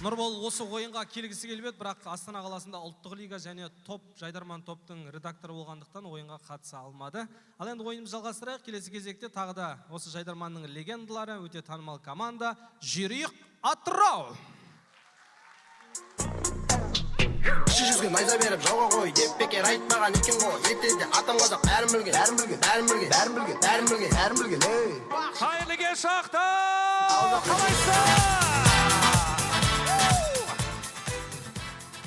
Нұрбол осы ойынға келгісі келіп еді, бірақ Астана қаласында ұлттық лига және топ жайдарман топтың редакторы болғандықтан ойынға қатыса алмады. Ал енді ойынымызды жалғастырайық. Келесі кезекте тағы да осы жайдарманның легендалары, өте танымал команда Жүйрік Атырау. Кіші жүзге найза беріп жауға қой деп бекер айтпаған екен ғой. Ертеде атам қазақ бәрін білген. Қайырлы кеш Ақтау! Қалайсыздар?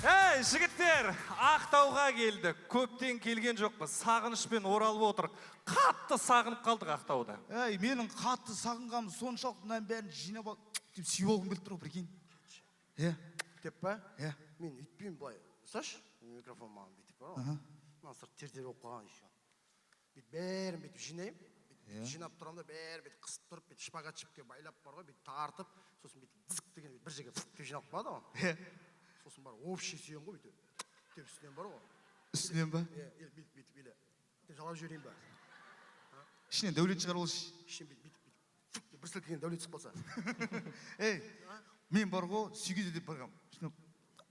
Ей, жігіттер, Ақтауға келді. Көптен келген жоқпыз. Сағынышпен оралып отырық. Қатты сағынып қалдық Ақтауда. Ей, менің қатты сағынғаным соншалық мынаның бәрін жинап ал деп сүйіп алғым келіп тұр, прикинь. Деп па? Мен үйтпеймін былай. Ұсташы, микрофон маған бүйтіп бар ғой. Мына сырт тер-тер болып қалған еще. Бүйтіп бәрін бүйтіп жинаймын. Жинап тұрамда бәрі бүйтіп қысып тұрып, бүйтіп шпагат жіпке байлап бар ғой, бүйтіп тартып, сосын бүйтіп дызық деген бір жерге фук деп жинап қалады ғой. Сосын бар общий сүйен ғой бүйтіп. Деп үстінен бар ғой. Үстінен ба? Бүйтіп деп жалап жіберейін ба? Ішінен дәулет шығар ол іш. Ішінен бүйтіп фук деп бір сілкіген дәулет шығып қалса. Ей, мен бар ғой, сүйгеде деп барғам.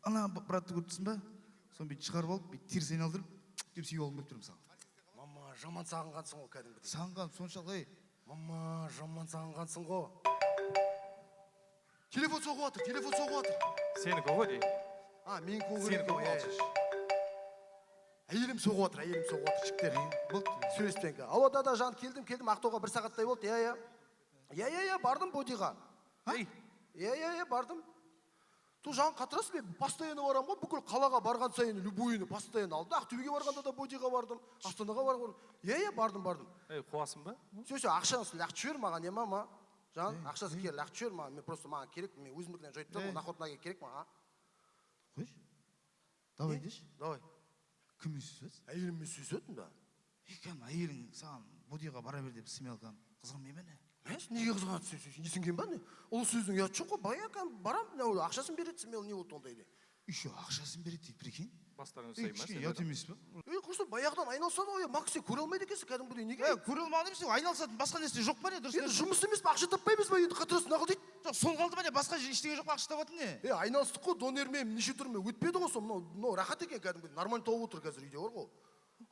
Ана братты көріпсің ба? Соны бүйтіп шығарып алып, бүйтіп теріс айналдырып, деп сүйіп алғым келіп тұрмын саған. Мама, жаман сағынғансың ғой кәдімгідей. Сағынған соншалық, ей. Мама, жаман сағынғансың ғой. Телефон соғып жатыр. Сенікі ғой дей. Мен көңілім. Әйелім соғып жатыр, жігіттер. Сөйлеспен ка. Алло, да, жан, келдім, Ақтауға 1 сағаттай болды. Бардым бодиға. Бардым. Ту жан қатырасың бе? Постоянно барам ғой, бүкіл қалаға барған сайын любойыны постоянно алдым. Ақтөбеге барғанда да бодиға бардым, Астанаға бардым. Бардым. Қуасың ба? Ақшасын ләқті жібер маған, ема? Жан, ақшасын кер ләқті жібер маған. Мен просто маған керек, мен өзімдікінен жойып тұрмын, нақотынаға керек маған. Қойш? Давай деші. Давай. Кіммен сөз? Әйеліммен сөз өтін ба? Әйелің саған бодиға бара бер деп сымел қам. Қызғанмай ма не? Неге қызғанат есінген ба не? Ол сөздің ұят жоқ қой, бая барам, ақшасын береді, сымел не болды ондайды? Еще ақшасын береді дейді, прикинь? Бастарыңыз сайма? Ұят емес па? Құрсын, баяғыдан айналсады ғой, Максей көре алмайды екенсің кәдімгідей, неге? Көре алмаған емес, айналысатын басқа нәрсе жоқ па не? Енді жұмыс емес па, ақша таппаймыз ба, енді қатырасың, нағыл дейді? Жоқ, сол қалды ба не, басқа ештеңе жоқ па, ақша табатын не? Айналыстық қой, донермен, неше түрмен өтпеді ғой, сол мынау рахат екен кәдімгідей, нормально тауып отыр қазір үйде бар ғой.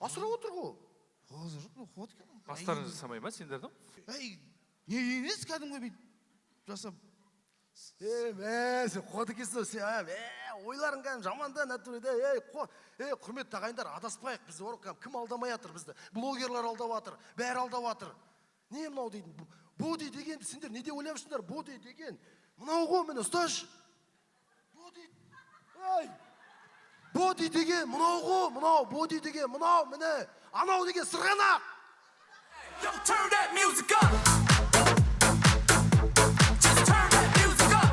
Асырап отыр ғой. Қазір жоқ, қуат екен. Бастарыңыз жасамай ма сендердің? Не емес кәдімгі бүйтіп жасап. Сен қуат екенсің, сен ойларың кәдім жаманда нәтүреде. Құрметті ағайындар, адаспайық бізді бар ғой, кім алдамай жатыр бізді? Блогерлар алдап жатыр, бәрі алдап жатыр. Не мынау дейтін? Боди деген, сендер неде ойлап боди деген? Мынау ғой мені ұсташ. Боди деген, мынау ғой, мынау, боди деген, мынау, міне, анау деген сырғанақ. Yo, turn that music up. Just turn that music up.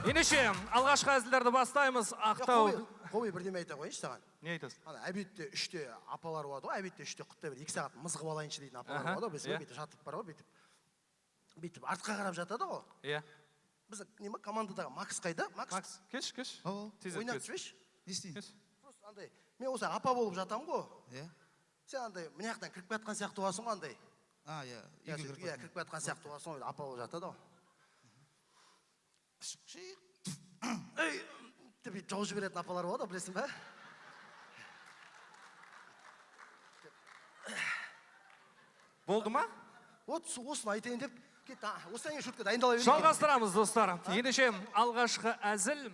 Ендеше, алғашқы әзілдерді бастаймыз. Ақтау. Қой, бірдеме айта қойыншы саған. Не айтасың? Әбетте 3-те апалар болады ғой, әбетте 3-те құттай бір 2 сағат мызғып алайыншы дейтін апалар болады ғой, біз бейтіп жатып бар ғой, бейтіп артқа қарап жатады ғой. Біз командадағы Макс қайда? Макс, кеш. Ойнап жүрші. Не істейін? Просто андай, мен осы апа болып жатам ғой. Сен андай, мына жақтан кіріп жатқан сияқты боласың ғой андай. Кіріп жатқан сияқты боласың ғой, апа болып жатады ғой. ей деп бүйтіп жауып жіберетін апалар болады білесің ба? Болды ма? Вот осыны айтайын деп кетті. Осыдан кейін шутка дайындала берейін. Жалғастырамыз достар. Ендеше алғашқы әзіл,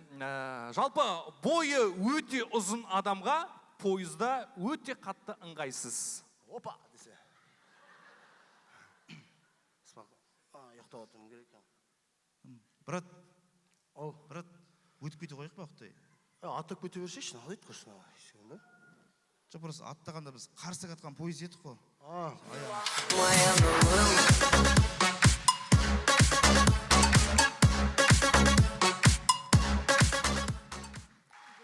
жалпы бойы өте ұзын адамға пойызда өте қатты ыңғайсыз. Опа десе. Ұйықтап отыруым керек екен. Брат, Ал, брат, өтіп кете қойық па Ақтай? аттап кете берсейші, ал айтқы шына. Жоқ, просто аттағанда біз қарсы қатқан пойыз едік қой.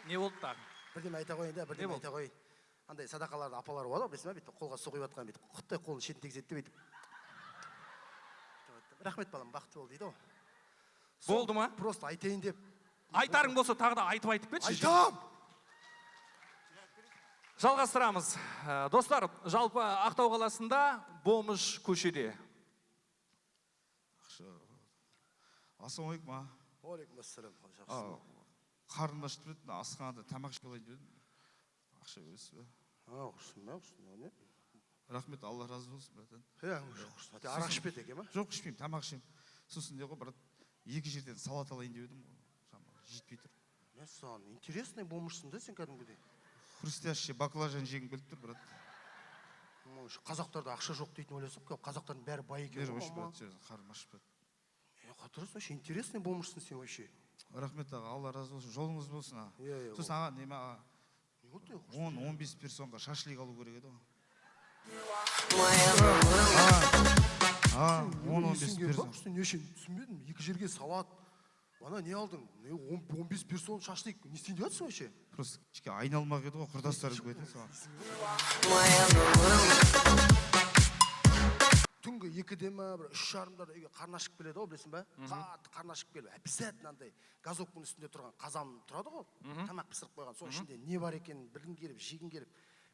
Не болды тағы? Бірдеме айта қойын да, бірдеме айта қойын. Андай садақаларды апалар болады, білесің ба, бүйтіп қолға соғып жатқан бүйтіп құттай қолын шетін тегізеді деп бүйтіп. Рахмет балам, бақытты бол дейді ғой. Болды ма? Просто айтайын деп. Айтарың болса тағы да айтып кетші. Айтам! Жалғастырамыз. Достар, жалпы Ақтау қаласында Бомыш көшеде. Ассалаумағалейкум, а? Уалейкум ассалам. Қарным ашып еді, асханада тамақ ішіп алайын дедім. Ақша бересіз бе? Құрсын. Рахмет, Алла разы болсын, братан. Арақ ішпеді екен ма? Жоқ, ішпеймін, тамақ ішемін. Сосын де ғой, брат, екі жерден салат алайын деп едім. Жетпей тұр. Мен саған интересный болмышсың да сен кәдімгідей. Хрустящий баклажан жегім келіп тұр, брат. Қазақтарда ақша жоқ дейтін ойласам, қазақтардың бәрі бай екен. Беріп ашып брат, қарым ашып брат. Қатырасың, вообще интересный болмышсың сен вообще. Рахмет аға, Алла разы болсын, жолыңыз болсын аға. Сосын аға, неме аға, 10-15 персонға шашлик алу керек еді ғой. 10-15 персон. Не үшін түсінбедім, екі жерге салат. Бана не алдың? 15 персон шашлик. Не істейін жатсың вообще? Просто кішке айналмақ еді ғой, құрдастарым көйді соған. Түнгі 2-де ма, 3:30-да үйге қарны ашып келеді ғой, білесің ба? Қатты қарны ашып келіп, обязательно андай газовканың үстінде тұрған қазан тұрады ғой, тамақ пісіріп қойған. Соның ішінде не бар екенін білгің келіп, жегің келіп,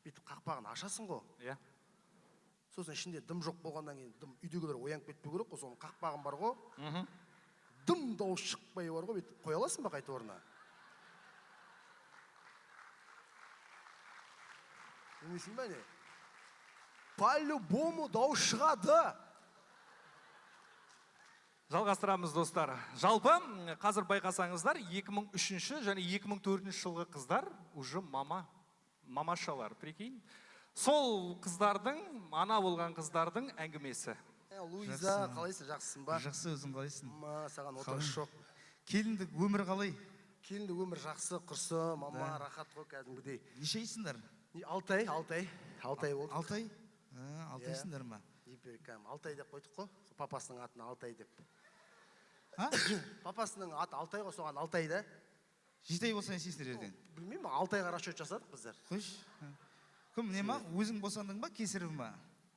бүйтіп қақпағын ашасың ғой. Иә. Сосын ішінде дым жоқ болғаннан кейін дым үйдегілер оянып кетпеу керек қой, соның қақпағын бар ғой. Дым дауыс шықпай бар ғой, бүйтіп қоя аласың ба қайта орнына? Білмейсің ба не? По-любому дауыс шығады. Жалғастырамыз достар. Жалпы қазір байқасаңыздар 2003 және 2004 жылғы қыздар уже мамашалар, прикинь. Сол қыздардың, ана болған қыздардың әңгімесі. Луиза, қалайсың, жақсысың ба? Жақсы, өзің қалайсың? Саған отырыс жоқ. Келіндік өмір қалай? Келіндік өмір жақсы, құрсы, мама, рахат қой кәдімгідей. Неше айсыңдар? 6 ай болды. 6 ай? 6 айсыңдар ма? 6 ай деп қойдық қой, папасының атына 6 ай деп. Папасының аты 6 ай ғой, соған 6 ай да. 7 ай болса несесіңдер ертең? Білмеймін, 6 айға расчет жасадық біздер. Қойш. Кім, не ма? Өзің босандың ба, кесірім ба?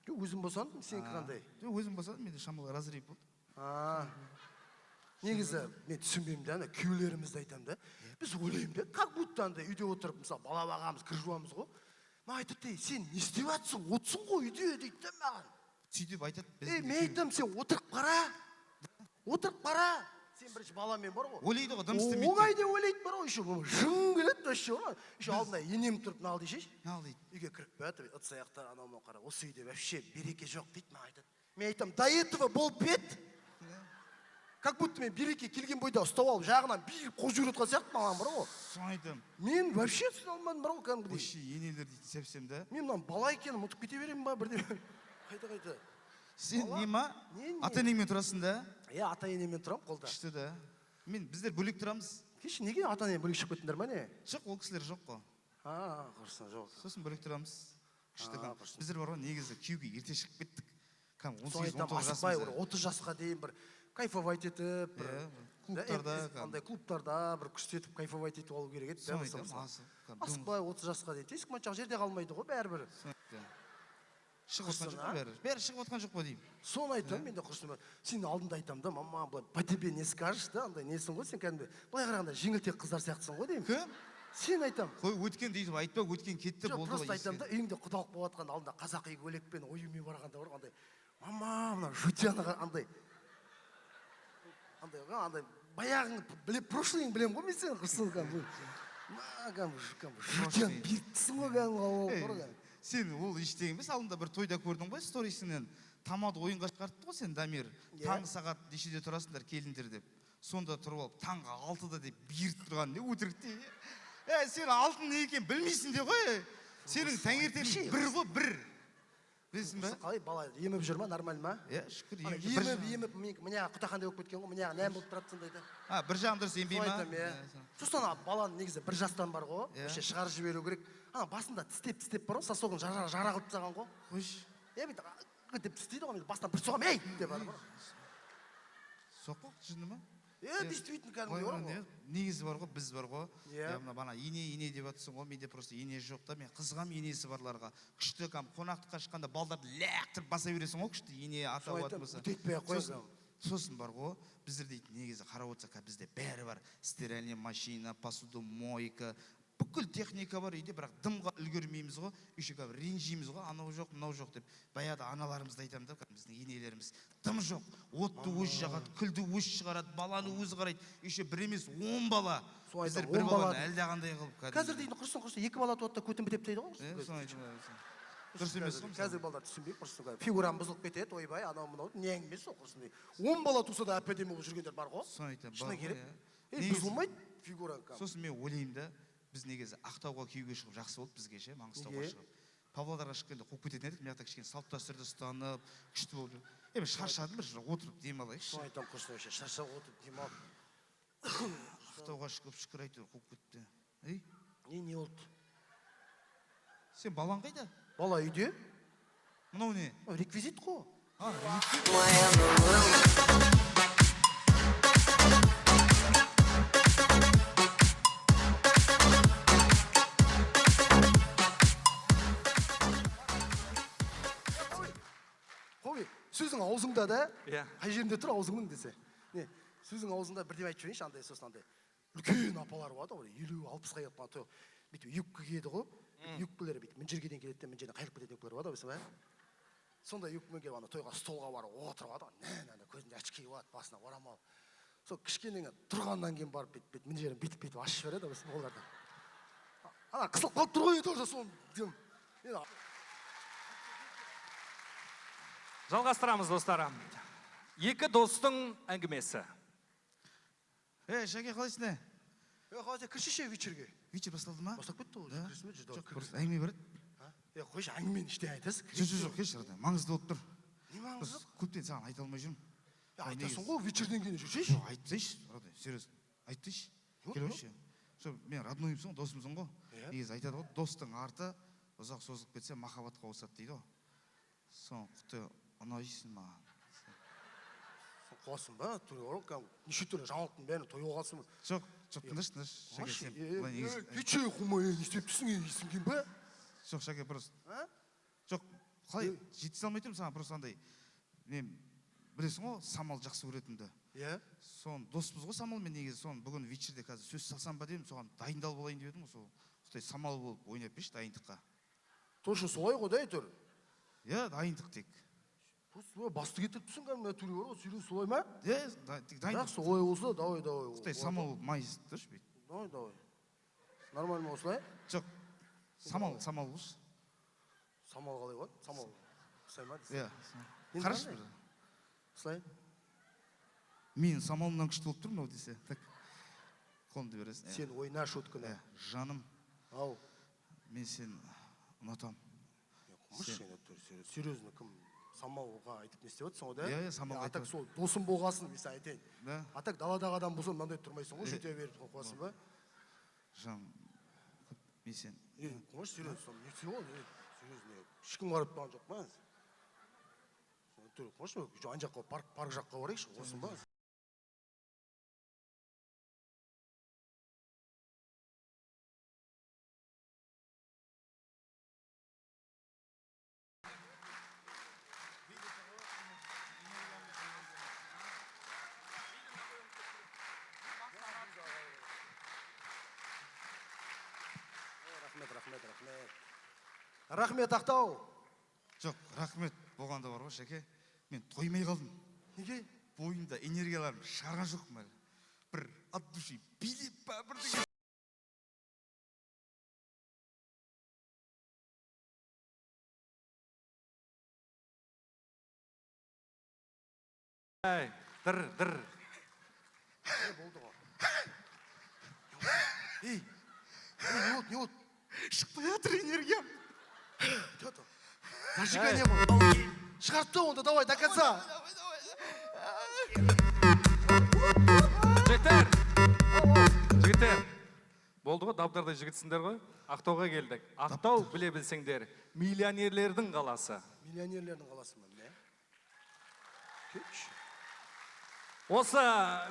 Өзім босандым, сенікі қандай? Өзім босандым, менде шамалы разрыв болды. Негізі, мен түсінбеймін да, күйеулерімізді айтамын да. Біз ойлаймын да, как будто андай үйде отырып, мысалы, бала бағамыз, кір жуамыз ғой. Мен айтады, сен не істеп жатсың, отсың ғой үйде дейді да маған. Сөйтіп айтады. Мен айтамын, сен отырып қара. Отырып қара. Сен бірінші баламен бар ғой. Ойлайды ғой, дым істемейді. Оңай деп ойлайды бар ғой, жың келеді вообще ғой. Еще алдында енем тұрып нал дейшеш. Нал дейді. Үйге кіріп бәтіп, ыдыс аяқтар анау қара. Осы үйде вообще береке жоқ дейді, маған айтады. Мен айтамын, до этого болып бет. Как будто мен береке келген бойда ұстап алып, жағынан биіп қожу үйреткен сияқты маған бар ғой. Соны айтамын. Мен вообще түсіне алмадым бар ғой кәдімгідей. Вообще енелер дейді сәпсем да. Мен мынаны бала екенін ұмытып кете беремін ба бірде. Қайта. Сен не ма? Ата-енеңмен тұрасың да? Иә, ата-енеммен тұрам қолда. Күшті да. Біздер бөлек тұрамыз. Кеші неге ата-енем бөлек шығып кеттіңдер ма не? Жоқ, ол кісілер жоқ қой. Құрсын, жоқ. Сосын бөлек тұрамыз. Күшті кәм. Біздер бар ғой, негізі күйеуге ерте шығып кеттік. Кәм, 18-19 жасымызда. 30 жасқа дейін бір кайфовать етіп, андай клубтарда бір күштетіп кайфовать етіп алу керек еді. Асықпай 30 жасқа дейін. Тесік маншақ жерде қалмайды ғой бәрібір. Шығып отқан жоқ па бәрі? Бәрі шығып отқан жоқ па деймін. Соны айтамын, мен де құрсын. Сен алдында айтамын да, мама, по тебе не скажешь да, андай несің ғой, сен кәдімгі. Былай қарағанда жеңілтек қыздар сияқтысың ғой деймін. Кім? Сен айтамын. Қой, өткен дейді, айтпа, өткен кетті, болды ғой. Просто айтамын да, үйіңде құдалық болып жатқан алдында қазақи көйлекпен оюмен барғанда бар андай, мама, мына жутяныға андай баяғың прошлыйың білем ғой мен сені құрсын жутян бирттісің ғой кәдімгі. Сен ол ештеңе емес, алдында бір тойда көрдің ғой сторисінен. Тамады ойынға шығартты ғой сен, Дамир. Таңғы сағат нешеде тұрасыңдар келіндер деп. Сонда тұрып алып, таңғы 6-да деп бирт тұрған не өтірік дейді. Сен алтын не екен білмейсің де ғой. Сенің таңертең бір ғой, бір. Білесің бе? Қалай, бала еміп жүр ма, нормаль ма? Шүкір еміп, міне құтақандай болып кеткен ғой, міне нәм болып тұрады сондайды. Бір жағын дұрыс ембей ма? Сосын баланың негізі бір жастан бар ғой, шығарып жіберу керек. Басында тістеп бар ғой, сосогын жара қылып тастаған ғой. Қойш. Деп тістейді ғой, басынан бір соғам, ей! Деп бар ғой. Соққы, жынды ма? Действительно, кәдімгі бар ғой. Негізі бар ғой, біз бар ғой. Бана ене деп атсың ғой, менде просто ене жоқ та, мен қызғам енесі барларға. Күшті қонақтыққа шыққанда балдарды ләқтіріп баса бересің ғой, күшті ене атау ат болса. Сосын бар ғой, біздер дейді, негізі қарап отырсақ, бізде бәрі бар. Стиральная машина, посудомойка, бүкіл техника бар үйде, бірақ дымға үлгермейміз ғой, үйше ренжиміз ғой, анау жоқ, мынау жоқ деп. Баяғыда аналарымызды айтамын да, біздің енелеріміз. Дым жоқ, отты өзі жағады, күлді өзі шығарады, баланы өзі қарайды. Үйше бір емес 10 бала. Біздер бір баланы әлдеқандай қылып. Қазір дейді, құрсын, 2 бала туады да көтін бітеп дейді ғой. Дұрыс емес қой. Қазір балдар түсінбейді, құрсын. Фигурам бұзылып кетеді, ойбай, анау мынау не әңгімесі ол құрсын. 10 бала туса да әп-әдемі болып жүргендер бар ғой. Шыны керек. Бұзылмайды фигураң. Сосын мен ойлаймын да, біз негізі Ақтауға күйеуге шығып жақсы болды бізге ше, Маңғыстауға шығып. Павлодарға шыққанда қуып кететін едік, мені кішкене салт дәстүрді ұстанып, күшті болып жүр. Мен шаршадым, бір отырып демалайықшы. Айтам құрсын, шаршап отырып демалып. Ақтауға шығып шүкір әйтеуір қуып кетті. Не болды? Сен балаң қайда? Бала үйде. Мынау не? Реквизит қой. Реквизит? Сөзің аузыңда да, қай жерінде тұр аузыңның десе. Сөзің аузыңда бірдем айтып жөнейші, андай сосын андай үлкен апалар болады, 50-60-ға келіп той. Бүйтіп юбка киеді ғой, юбкалары бүйтіп мінжергеден келеді де, мінжерден қайырып кететін юбкалар болады, білесің бе? Сонда юбкамен келіп тойға столға барып отырып, көзінде очки болады, басына орамал. Сол кішкене тұрғаннан кейін барып мінжерін бүйтіп ашып жібереді, білесің бе, оларда. Ана қысылып қалып тұр ғой, тоже соны Жалғастырамыз достар. Екі достың әңгімесі. Шәке қалайсың? Қалайсың, кіршіше вечерге. Вечер басталды ма? Бастап кетті ғой. Жоқ, әңгіме барады. Қойшы, әңгімені іште айтасың. Жоқ, кеш, маңызды болып тұр. Не маңызды? Көптен саған айта алмай жүрмін. Айтасың ғой, вечерден кейін жүршейші. Жоқ, айтсайшы, серьезно. Айтсайшы. Келуіші. Мен роднойымсың, досымсың ғой. Негіз айтады ғой, достың арты ұзақ созылып кетсе, махаббатқа ауысады дейді ғой. Соң құты ұнайсың маған. Қуасың ба? Неше түрлі жаңалықтың бәрін той оғасың ба? Жоқ, тыңдашы. Кече құмай, не істеп түсің есінген ба? Жоқ, Шәке, просто. Жоқ, қалай, жете салмай тұрмын саған, просто андай. Мен білесің ғой, Самал жақсы көретінді. Соны доспыз ғой Самалмен негізі, соны бүгін вечерде қазір сөз салсам ба деймін, соған дайындал болайын деп едім ғой, сол құқтай Самал болып ойнап беш дайындыққа. Точно солай ғой да әйтеуір. Дайындық тек. Басты кетіп түсің кәдімгі түрлі бар ғой, сүйрен солай ма? Дайындық. Солай болса, давай. Құқтай Самал болып майыз тұршы бейт. Давай. Нормально осылай? Жоқ, Самал болшы. Самал қалай болады? Самал. Осылай ма? Қарашы бір. Осылай? Мен Самалымнан күшті болып тұрмын ау десе. Қолымды бересің. Сен ойнаш өткіні. Жаным. Ау. Мен сен ұнатам. Серьезно, кім? Самалға айтып не істеп өтсің ғой, да? Самалға айтып. Атак сол досым болғасын, мен айтайын. Атак даладағы адам болсын, мынандай тұрмайсың ғой, жете беріп қойсың ба? Жан, мен сен. Қош, серьезно, не істеп ол? Серьезно, ешкім барып тұрған жоқ па? Қош, ан жаққа, парк жаққа барайықшы, қосын ба? Рахмет, Ақтау. Жоқ, рахмет болғанда бар ғой, Шәке. Мен тоймай қалдым. Неге? Бойымда энергияларым шығарған жоқпын әлі. бір от души билеп па бірдеңе. Ей, дыр. болды ғой. Ей, не болды? Шықпай жатыр энергиям. Зажигание бұл. Шығарып та онда, давай, до конца. Жігіттер, болды ғой, дабдардай жігітсіңдер ғой. Ақтауға келдік. Ақтау, біле білсеңдер, миллионерлердің қаласы. Миллионерлердің қаласы ма? Не? Кетші. Осы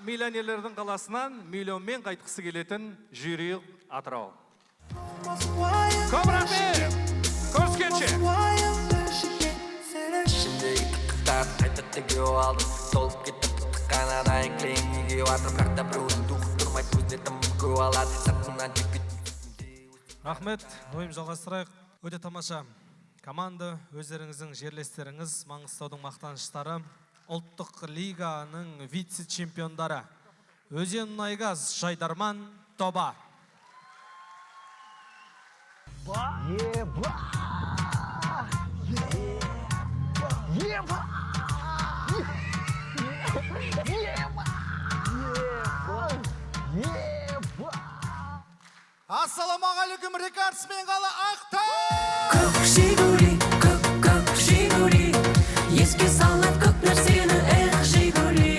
миллионерлердің қаласынан миллионмен қайтқысы келетін жүйрік Атырау. Көп рахмет! Көріскенше! ішімдегі тықықтарды қайта тігіп алдым толып кетіп тыққана дайын клеймеге батыр бірақ та біреудің туғып тұрмай көздетім көп алады сыртынан Рахмет, ойым жалғастырайық. Өте тамаша команда, өздеріңіздің жерлестеріңіз, Маңғыстаудың мақтаныштары, ұлттық лиганың вице-чемпиондары. Өзен Мұнайгаз Жайдарман тоба. Ассалаумағалейкум, рекордсмен қала Ақтау! Көк жигули, көк жигули, еске салып көк нәрсені эх жигули.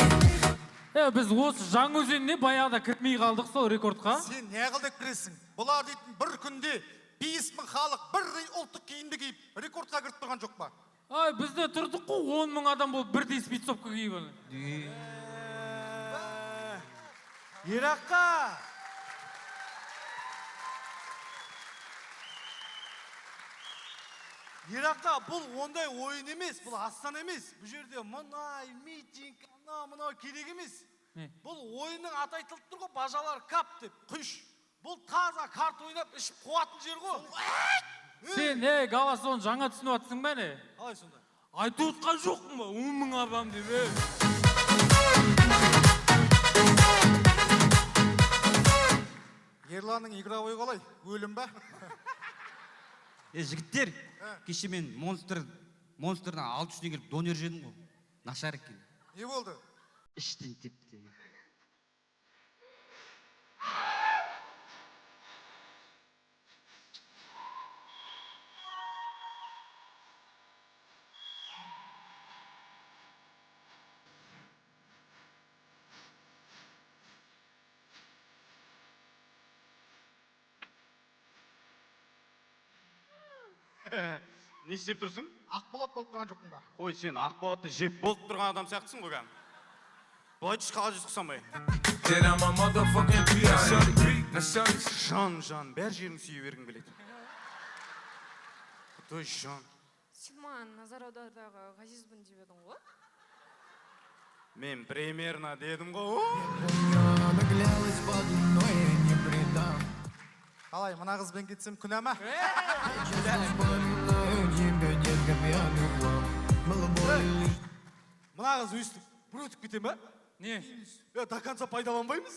Біз осы Жаңаөзеніне баяғыда кірмей қалдық сол рекордқа. Сен не қылдық кіресің? Бұлар дейтін бір күнде 5000 халық бірдей ұлттық киімді киіп рекордқа кіріп тұрған жоқ па? Ай, бізде тұрдық қой 10 000 адам болып бірдей спецовка киіп алды. Ираққа! Ираққа бұл ондай ойын емес, бұл астана емес. Бұл жерде мұнай, митинг, мынау керек емес. Бұл ойынның аты айтылып тұр ғой, бажалар кап деп, құш. Бұл таза карт ойнап, ішіп қуатын жер ғой. Сен, Гала, соны жаңа түсініп атсың ба не? Қалай сонда? Айтып отқан жоқпын ба, 10 000 адам деп. Ерланның игровой қалай? Өлім ба? Жігіттер, кеше мен монстрдан 600 теңге келіп донер жедім ғой. Нашар екен. Не болды? Іштен тепті. Не істеп тұрсың? Ақболат болып тұрған жоқпын ба? Қой, сен ақболатты жеп болып тұрған адам сияқтысың ғой кәм. Бұлай түш қалай жүз ұқсамай. Жан, бәр жерің сүйе бергің келеді. Құтой жан. Сен маған назар аудардағы ғазизбін деп едің ғой? Мен примерно дедім ғой. Қалай, мына қызбен кетсем күнә ма? Мына қыз өстіп, бір өтіп кете ма? Не? До конца пайдаланбаймыз.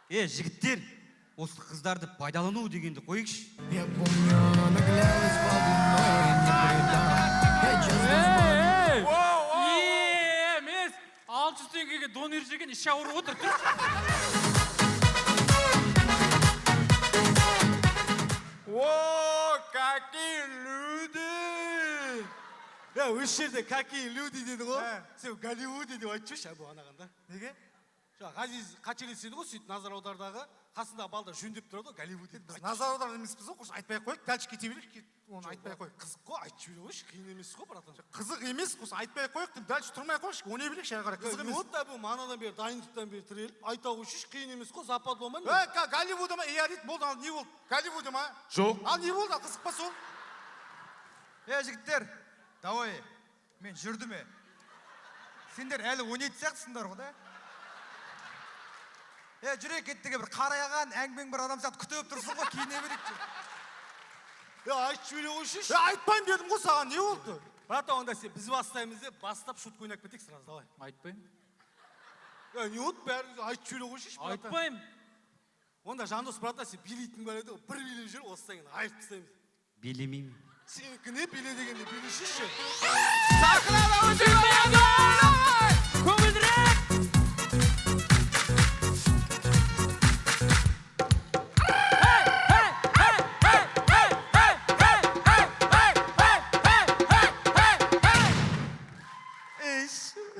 Жігіттер, осы қыздарды пайдалану дегенді қойықшы. Емес, 600 теңгеге донер жеген іші ауырып отыр. О, какие люди! Өз жерде какие люди деді ғой. Сен Голливуде деп айтып жүрші, бұл анағанда. Неге? Ғазиз қателеседі ғой, сөйтіп назар аудардағы қасындағы балдар жөндеп тұрады ғой, Голливуд деді. Назар аудар емеспіз ғой, құрсын айтпай қойық, дәлші кете берейік. Оны айтпай қойық. Қызық қой, айтып жібере қойшы, қиын емес қой, братан. Қызық емес, құрсын айтпай қойық деп дәлші тұрмай қойшы, оны берейік шай қарай. Қызық емес. Вот та бұл манадан бері дайындықтан бері тіреліп, айта қойшы, қиын емес қой, запад болмай. Голливуд ма? Дейді, болды, ал не болды? Голливуд ма? Жоқ. Ал не болды? Қызық па сол? Жігіттер, давай, мен жүрдім. Сендер әлі 17 сияқтысыңдар ғой да? Жүрек кеттіге бір қараяған, әңгімең бір адам сияқты күтіп тұрсың ғой, кейіне берейік. Айтып жібере қойшы. Айтпайым дедім ғой саған, не болды? Брата, онда сен біз бастаймыз деп, бастап шутка ойнап кетейік сразу, давай. Айтпайым. не от бәріңіз айтып жібере қойшы брат. Айтпаймын. Онда жандос брат, сен билейтін бар еді ғой, бір билеп жүр, осыдан кейін айырып тастаймыз. Билемеймін. Сенікі не биле дегенде билешіші. Сахнада өтіп көңілдірек.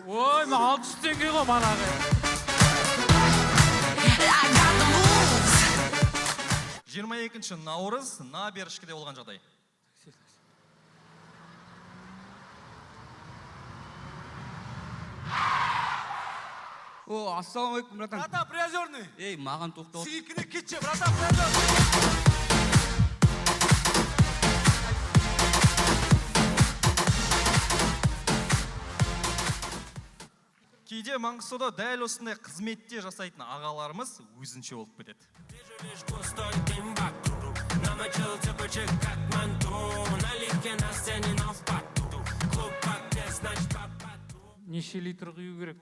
Ой, мен 600 теңге ғой манағы. 22 наурыз набережкеде болған жағдай. О, ассалаумалейкум, братан. Брата, призерный. Ей, маған тоқта. Сенікіне кетші, брата, призерный. Кейде Маңғыстауда дәл осындай қызметте жасайтын ағаларымыз өзінше болып кетеді. Неше литр құю керек?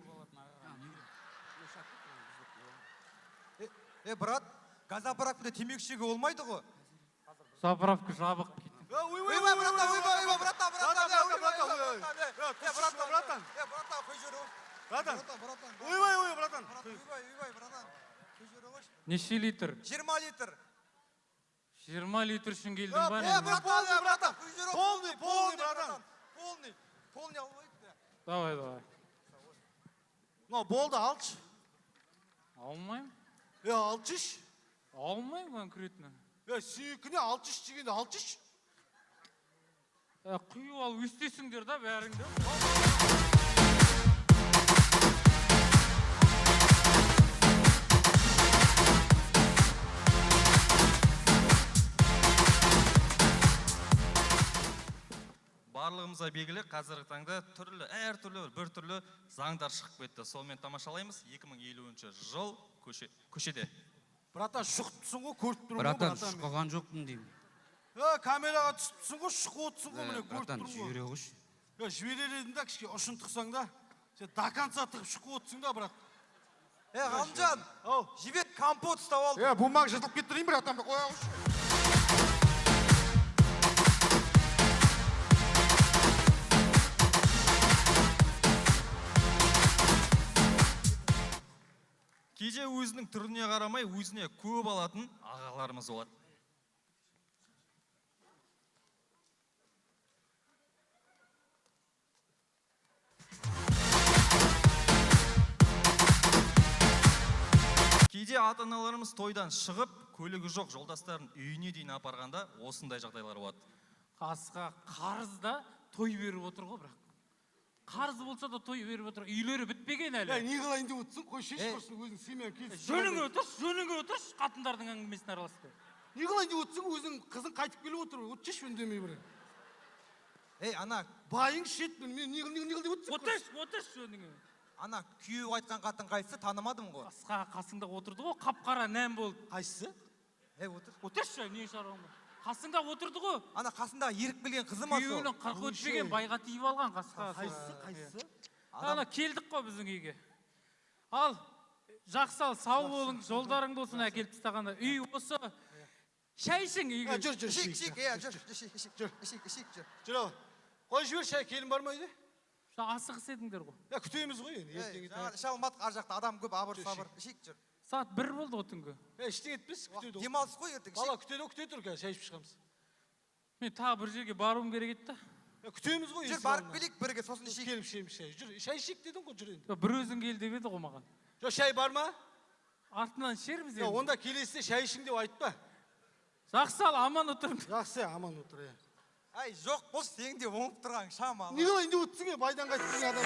брат, газоправкада темекі шегуге болмайды ғой. Заправка жабық. Ойбай, братан, ойбай, братан, Неше литр? 20 литр. 20 литр үшін келдің ба? Полный, братан. Полный, братан. Полный алып. Давай. Болды, алшы. Алмайм. Алшыш. Алмайм конкретно. Сүйікіне алшыш дегенде алшыш. Құйып ал, өстесіңдер да бәріңді. Барлығымызға белгілі қазіргі таңда әртүрлі бір түрлі заңдар шығып кетті. Сонымен тамашалаймыз 2050 жыл көшеде. Брата, шықтысың ғой, көріп тұрмын ғой, Братан, шыққан жоқпын деймін. Камераға түстісің ғой, шығып отырсың ғой, міне көріп Братан, тұрмын ғой. жібере қойшы. Жіберер едім да, кішке ұшын тықсаң да, сен до конца тығып шығып отырсың да, брат. Ғалымжан, жібек компот ұстап алды. Бумаг жыртылып кетті деймін, братан, қоя қойшы. Кейде өзінің түріне қарамай, өзіне көп алатын ағаларымыз болады. Кейде ата-аналарымыз тойдан шығып, көлігі жоқ жолдастарын үйіне дейін апарғанда осындай жағдайлар болады. Қасқа қарызда той беріп отыр ғой, бірақ. Қарыз болса да той беріп отыр. Үйлері бітпеген әлі. Не қылайын деп отырсың? Қой шеш құрсын, өзің семьяң келсін. Жөніңе отыршы, қатындардың әңгімесін араласпай. Не қылайын деп отырсың? Өзің қызың қайтып келіп отыр. Отыршы үндемей бір. Ана, байың шетпін, мен не қыл деп отырсың? Отыршы жөніңе. Ана, күйеу айтқан қатын қайсысы, танымадым ғой. Қасқа қасыңда отырды ғой, қап-қара нәм болды. Қайсысы? Отыршы, не шаруаң бар? Қасыңда отырды ғой. Ана, қасындағы еріп келген қызы ма сол? Күйеуінің қырық өтпеген байға тиіп алған қасқа. Қайсысы? Ана, келдік қой біздің үйге. Ал, жақсы ал, сау болың, жолдарың болсын әкеліп тастағанда. Үй осы. Шай ішің үйге. Жүр. Қой жібер, шай келін бар ма үйде? Асығыс едіңдер ғой. Күтеміз ғой енді. Шалмат ар жақта адам көп, абыр-сабыр. Ішейік жүр. Сағат 1 болды ғой түнгі. Ештеңе етпес, күтеді. Демалыс қой ертең. Бала күтеді тұр, шай ішіп шығамыз. Мен тағы бір жерге баруым керек еді. Күтеміз ғой. Жүр, барып келейік бірге, сосын ішейік. Келіп ішеміз шай. Жүр, шай ішейік дедің ғой, жүр енді. Бір өзің кел деп еді ғой маған. Шай бар ма? Артынан ішерміз енді. Онда келесіде шай ішің деп айтпа. Жақсы ал, аман отырмын. Жақсы, аман отыр. Ай, жоқ, бұл сен де оңып тұрған шама. Не қылайын деп отырсың, байдан қайтқан адам.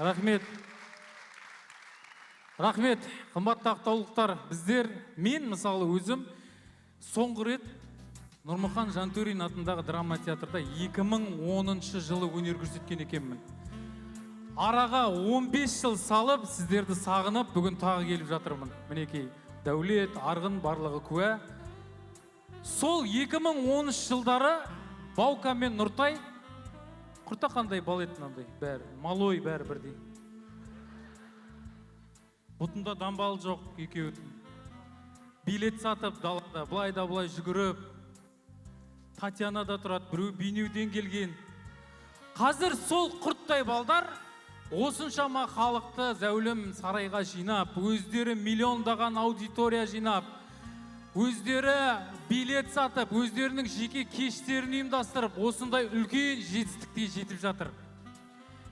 Рахмет. Рахмет, қымбатты ақтаулықтар. Мен мысалы өзім соңғы рет Нұрмұхан Жантөрин атындағы драма театрда 2010 жылы өнер көрсеткен екенмін. Араға 15 жыл салып, сіздерді сағынып, бүгін тағы келіп жатырмын. Мінекей, Дәулет, Арғын барлығы куә. Сол 2013 жылдары Баука мен Нұртай құрта қандай бал еді мынандай, бәрі, малой бәрі бірдей. Бұтында дамбал жоқ екеудің. Билет сатып далада, былай да былай жүгіріп. Татьяна да тұрады, біреу Бейнеуден келген. Қазір сол құрттай балдар осыншама халықты зәулім сарайға жинап, өздері миллиондаған аудитория жинап, өздері билет сатып, өздерінің жеке кештерін ұйымдастырып, осындай үлкен жетістікке жетіп жатыр.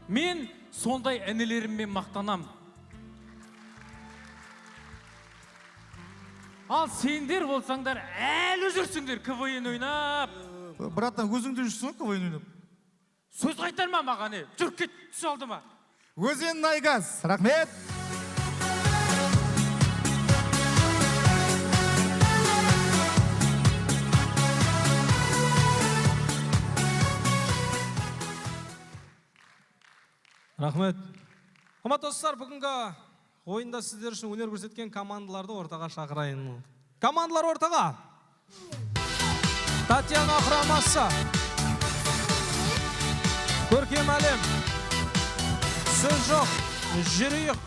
Мен сондай інілеріммен мақтанам. Ал сендер болсаңдар, әлі жүрсіңдер КВН ойнап. Браттан, өзіңді жүрсің КВН ойнап? Сөз қайтарма маған, жүр кет, түс алдыма. Өзен Найгаз, рахмет. Рахмет. Қымбатты достар, бүгінгі ойында сіздер үшін өнер көрсеткен командаларды ортаға шақырайын. Командалар ортаға. Татьяна құрамасы. Көркем әлем. Сөз жоқ, жүрейік.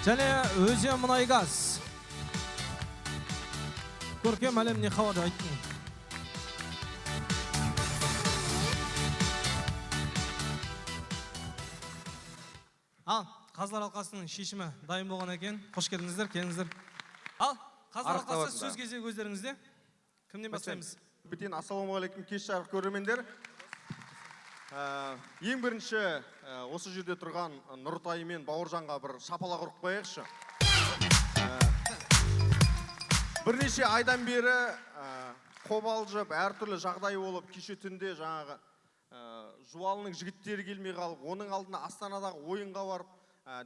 Және Өзен Мұнайгаз. Көркем әлем не хабар айттың? Ал, қазылар алқасының шешімі дайын болған екен. Қош келдіңіздер, келіңіздер. Ал, қазылар алқасы сөз кезегі өздеріңізде. Кімнен бастаймыз? Бітен, ассалаумағалейкум, кеш жарық көрермендер. Ең бірінші осы жерде тұрған Нұртай мен Бауыржанға бір шапалақ ұрып қояйықшы. Бірнеше айдан бері қобалжып, әртүрлі жағдай болып, кеше түнде жаңағы жуалының жігіттері келмей қалып, оның алдына Астанадағы ойынға барып,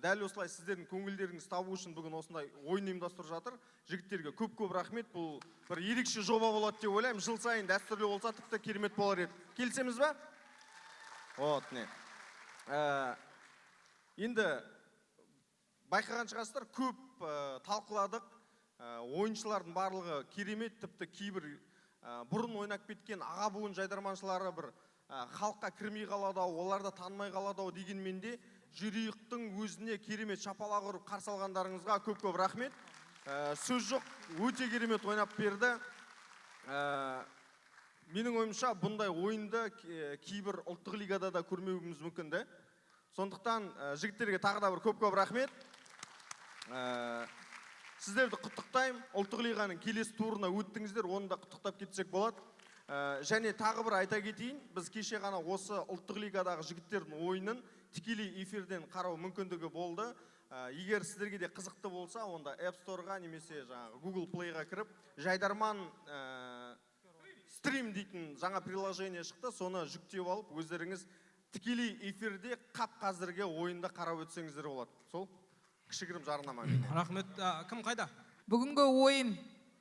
дәл осылай сіздердің көңілдеріңіз табу үшін бүгін осындай ойын ұйымдастырып жатыр. Жігіттерге көп-көп рахмет. Бұл бір ерекше жоба болады деп ойлаймын. Жыл сайын дәстүрлі болса, тіпті керемет болар еді. Келісеміз бе? Вот, не. Енді байқаған шығарсыздар, көп талқыладық. Ойыншылардың барлығы керемет, тіпті кейбір бұрын ойнап кеткен аға буын жайдарманшылары бір халыққа кірмей қалады, оларды танымай қалады дегенмен де жүрейіктің өзіне керемет шапалақ ұрып қарсы алғандарыңызға көп-көп рахмет. Сөз жоқ, өте керемет ойнап берді. Менің ойымша бұндай ойынды кейбір ұлттық лигада да көрмеуіміз мүмкін. Сондықтан жігіттерге тағы да бір көп-көп рахмет. Сіздерді құттықтаймын. Ұлттық лиганың келесі турына өттіңіздер, оны да құттықтап кетсек болады. Және тағы бір айта кетейін, біз кеше ғана осы ұлттық лигадағы жігіттердің ойынын тікелей эфирден қарау мүмкіндігі болды. Егер сіздерге де қызықты болса, онда App Store-ға немесе Google Play-ға кіріп, жайдарман стрим дейтін жаңа приложение шықты, соны жүктеп алып, өздеріңіз тікелей эфирде қап қазірге ойында қарап өтсеңіздер болады. Сол кішігірім жарнама. Рахмет. Кім қайда? Бүгінгі ойын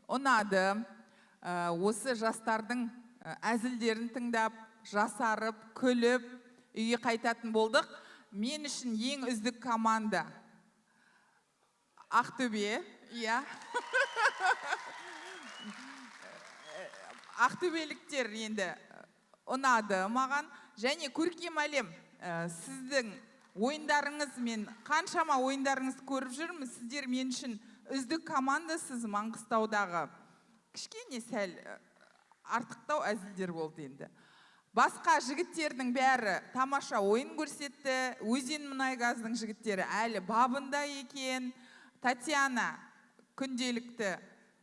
ұнады. Осы жастардың әзілдерін тыңдап, жасарып, күліп, үйге қайтатын болдық. Мен үшін ең үздік команда Ақтөбе, иә. Ақтөбеліктер енді ұнады маған. Және көркем әлем, сіздің ойындарыңыз, мен қаншама ойындарыңыз көріп жүрмін, сіздер мен үшін үздік командасыз Маңғыстаудағы. Кішкене сәл артықтау әзілдер болды енді. Басқа жігіттердің бәрі тамаша ойын көрсетті. Өзен Мұнайгаздың жігіттері әлі бабында екен. Татьяна күнделікті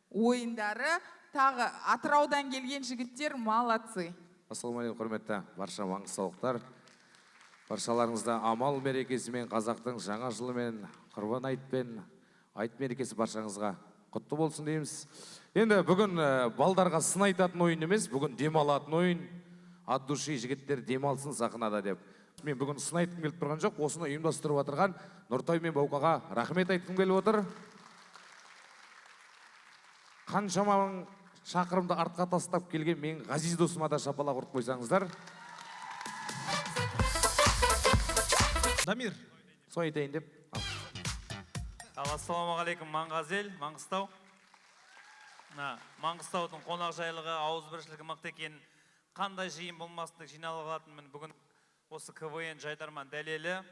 ойындары, тағы Атыраудан келген жігіттер молодцы. Ассалаумағалейкум, құрметті барша маңғыстаулықтар. Баршаларыңызда амал мерекесімен, қазақтың жаңа жылымен, құрбан айтпен, айт мерекесі баршаңызға құтты болсын дейміз. Енді бүгін балдарға сын айтатын ойын емес, бүгін демалатын ойын. От души жігіттер демалсын сахнада деп. Мен бүгін сын айтқым келіп тұрған жоқ, осыны ұйымдастырып отырған Нұртай мен Баукаға рахмет айтқым келіп отыр. Қаншама шақырымды артқа тастап келген мен ғазиз досыма да шапалақ ұрып қойсаңыздар. Дамир. Сол айтайын деп. Ассалаумағалейкум, Маңғазел, Маңғыстау. Маңғыстаудың қонақжайлығы, ауызбіршілігі мықты екен. Қандай жиын болмасын деп жиналып алатынмын. Бүгін осы КВН жайдарман дәлелі.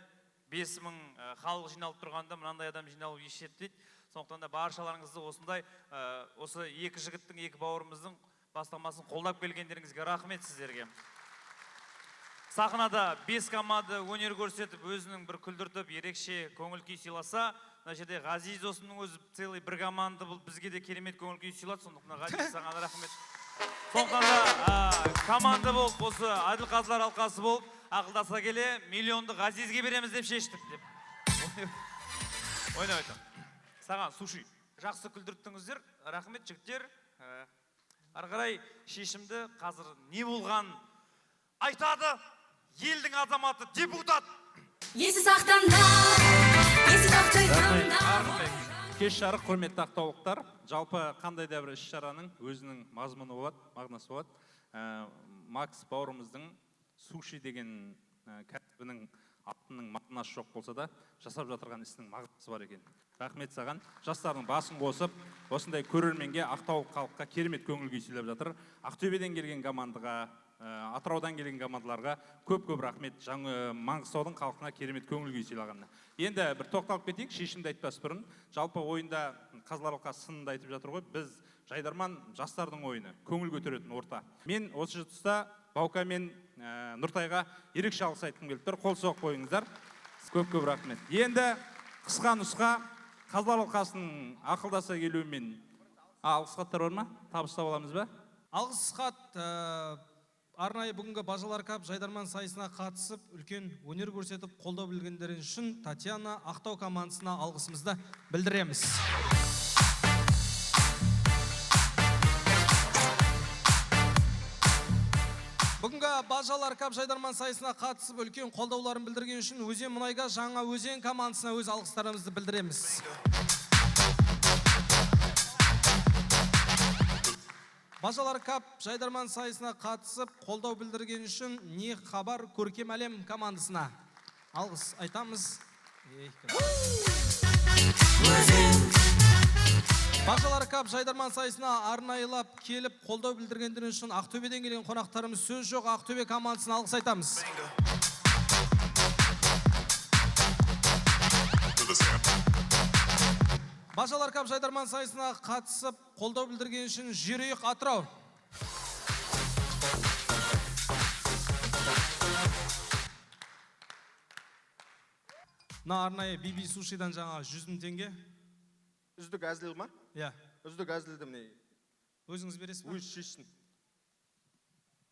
5000 халық жиналып тұрғанда мынандай адам жиналу еш жетпейді. Сондықтан да баршаларыңызды осындай осы екі жігіттің, екі бауырымыздың бастамасын қолдап келгендеріңізге рахмет сіздерге. Сахнада 5 команда өнер көрсетіп, өзінің бір күлдіртіп, ерекше көңіл күй сыйласа, мына жерде Ғазиз досымның өзі целый бір команда болып, бізге де керемет көңіл күй сыйлады. Сондықтан Ғазиз саған рахмет. Сондықтан да команда болып, осы Әділ қазылар алқасы болып, ақылдаса келе миллионды Ғазизге береміз деп шештік деп. Ойнап айтам. Саған суши. Жақсы күлдірттіңіздер. Рахмет жігіттер. Ары қарай шешімді қазір не болған айтады. Елдің азаматы депутат. Есі сақтанда, есі сақтайсанда. Кеш жарық, құрметті ақтаулықтар. Жалпы қандай да бір іс-шараның өзінің мазмұны болады, мағынасы болады. Макс бауырымыздың суши деген кәсібінің атының мағынасы жоқ болса да, жасап жатырған ісінің мағынасы бар екен. Рахмет саған. Жастардың басын қосып, осындай көрерменге, ақтаулық халыққа керемет көңіл күй сыйлап жатыр. Ақтөбеден келген командаға, Атыраудан келген командаларға көп-көп рахмет. Маңғыстаудың халқына керемет көңіл күй сыйлағанына. Енді бір тоқталып кетейік, шешімді айтпас бұрын. Жалпы ойында қазылар алқасы сынында айтып жатыр ғой, біз жайдарман жастардың ойыны, көңіл көтеретін орта. Мен осы тұста Баука мен Нұртайға ерекше алғыс айтқым келіп тұр. Қол соғып қойыңыздар. Көп-көп рахмет. Енді қысқа нұсқа қазылар алқасының ақылдаса келуімен алғыс хаттар бар ма? Табыстап аламыз ба? Алғыс хат арнайы бүгінгі бажалар кап жайдарман сайысына қатысып, үлкен өнер көрсетіп, қолдау білгендері үшін Татьяна Ақтау командасына алғысымызды білдіреміз. Бүгінгі бажалар кап жайдарман сайысына қатысып, үлкен қолдауларын білдірген үшін Өзен Мұнайгаз Жаңа Өзен командасына өз алғыстарымызды білдіреміз. Бажалар кап жайдарман сайысына қатысып, қолдау білдірген үшін Не хабар көркем әлем командасына алғыс айтамыз. Бажалар кап жайдарман сайысына арнайылап келіп, қолдау білдіргендер үшін Ақтөбеден келген қонақтарымыз сөз жоқ, Ақтөбе командасына алғыс айтамыз. Бажалар кап жайдарман сайысына қатысып, қолдау білдірген үшін Жерұйық Атырау. Арнайы BB Сушидан жаңа 100 000 теңге. Үздік әзіл ма? Иә. Үздік әзілді міне. Өзіңіз бересіз ба? Өз шешсін.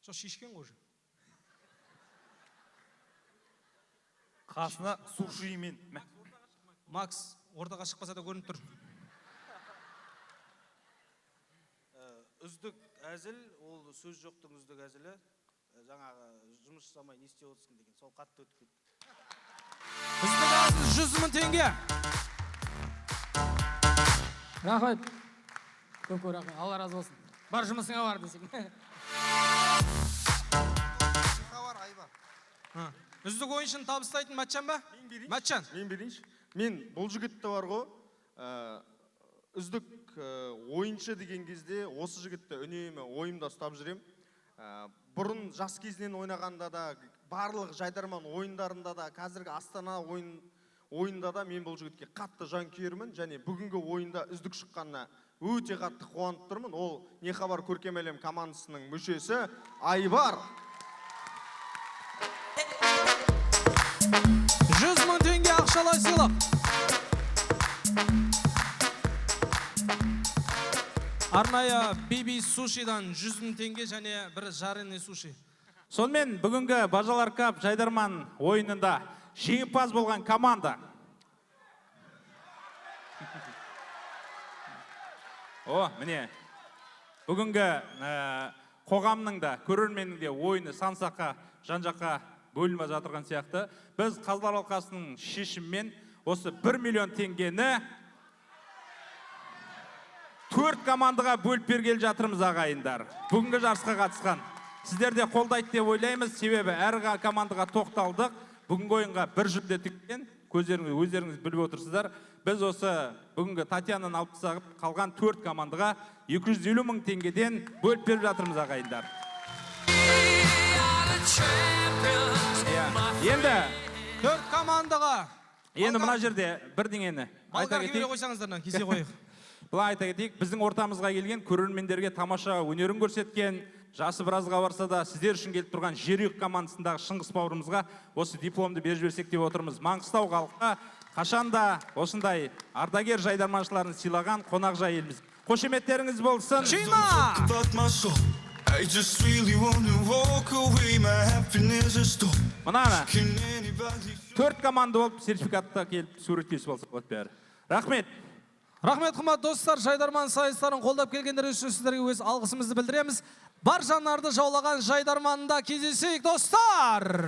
Жоқ, шешкен ғой. Қасына сушимен. Макс, ортаға шықпаса да көрініп тұр. Үздік әзіл, ол сөз жоқтың үздік әзілі. Жаңағы жұмыс жасамай не істеп отырсың деген, сол қатты өтіп кетті. Үздік әзіл 100 000 теңге. Рахмет. Көп рахмет. Алла разы болсын. Бар жұмысыңа бар десең. Үздік ойыншыны табыстайтын Матчан ба? Матчан. Мен берейінші. Мен бұл жігітті бар ғой, үздік ойыншы деген кезде осы жігітті үнемі ойымда ұстап жүрем. Бұрын жас кезінен ойнағанда да, барлық жайдарман ойындарында да, қазіргі Астана ойында да мен бұл жігітке қатты жанкүйермін, және бүгінгі ойында үздік шыққанына өте қатты қуанып тұрмын. Ол Не хабар көркем әлем командасының мүшесі Айбар. 100 000 теңге ақшалай сыйлық. Арнайы BB Сушидан 100 000 теңге және бір жареный суши. Сонымен бүгінгі бажалар кап жайдарман ойынында жеңімпаз болған команда. Міне, бүгінгі қоғамның да, көрерменнің де ойыны сан-саққа, жан-жаққа бөлініп жатырған сияқты. Біз қазылар алқасының шешімімен осы 1 миллион теңгені 4 командаға бөліп бергелі жатырмыз ағайындар. Бүгінгі жарысқа қатысқан. Сіздер де қолдайды деп ойлаймыз, себебі әр командаға тоқталдық. Бүгінгі ойынға 1 жүлде тіккен, өздеріңіз біліп отырсыздар. Біз осы бүгінгі Татьянаны алып тастап қалған 4 командаға 250 мың теңгеден бөліп беріп жатырмыз ағайындар. Енді 4 командаға. Енді мына жерде бірдеңені айта кетейік. Қойсаңыздар, кесе қойық. Бұлай айта кетейік, біздің ортамызға келген көрермендерге тамаша өнерін көрсеткен, жасы біразға барса да сіздер үшін келіп тұрған Жерұйық командасындағы Шыңғыс бауырымызға осы дипломды беріп жіберсек деп отырмыз. Маңғыстау халқы қашанда осындай ардагер жайдарманшыларын сыйлаған қонақжай еліміз. Қошеметтеріңіз болсын. Мынаны 4 команда болып сертификатта келіп суреттесіп алса болады бәрі. Рахмет. Рахмет, қымбат достар, жайдарман сайыстарын қолдап келгендер үшін сіздерге өз алғысымызды білдіреміз. Бар жанарды жаулаған жайдарманда кездесейік, достар!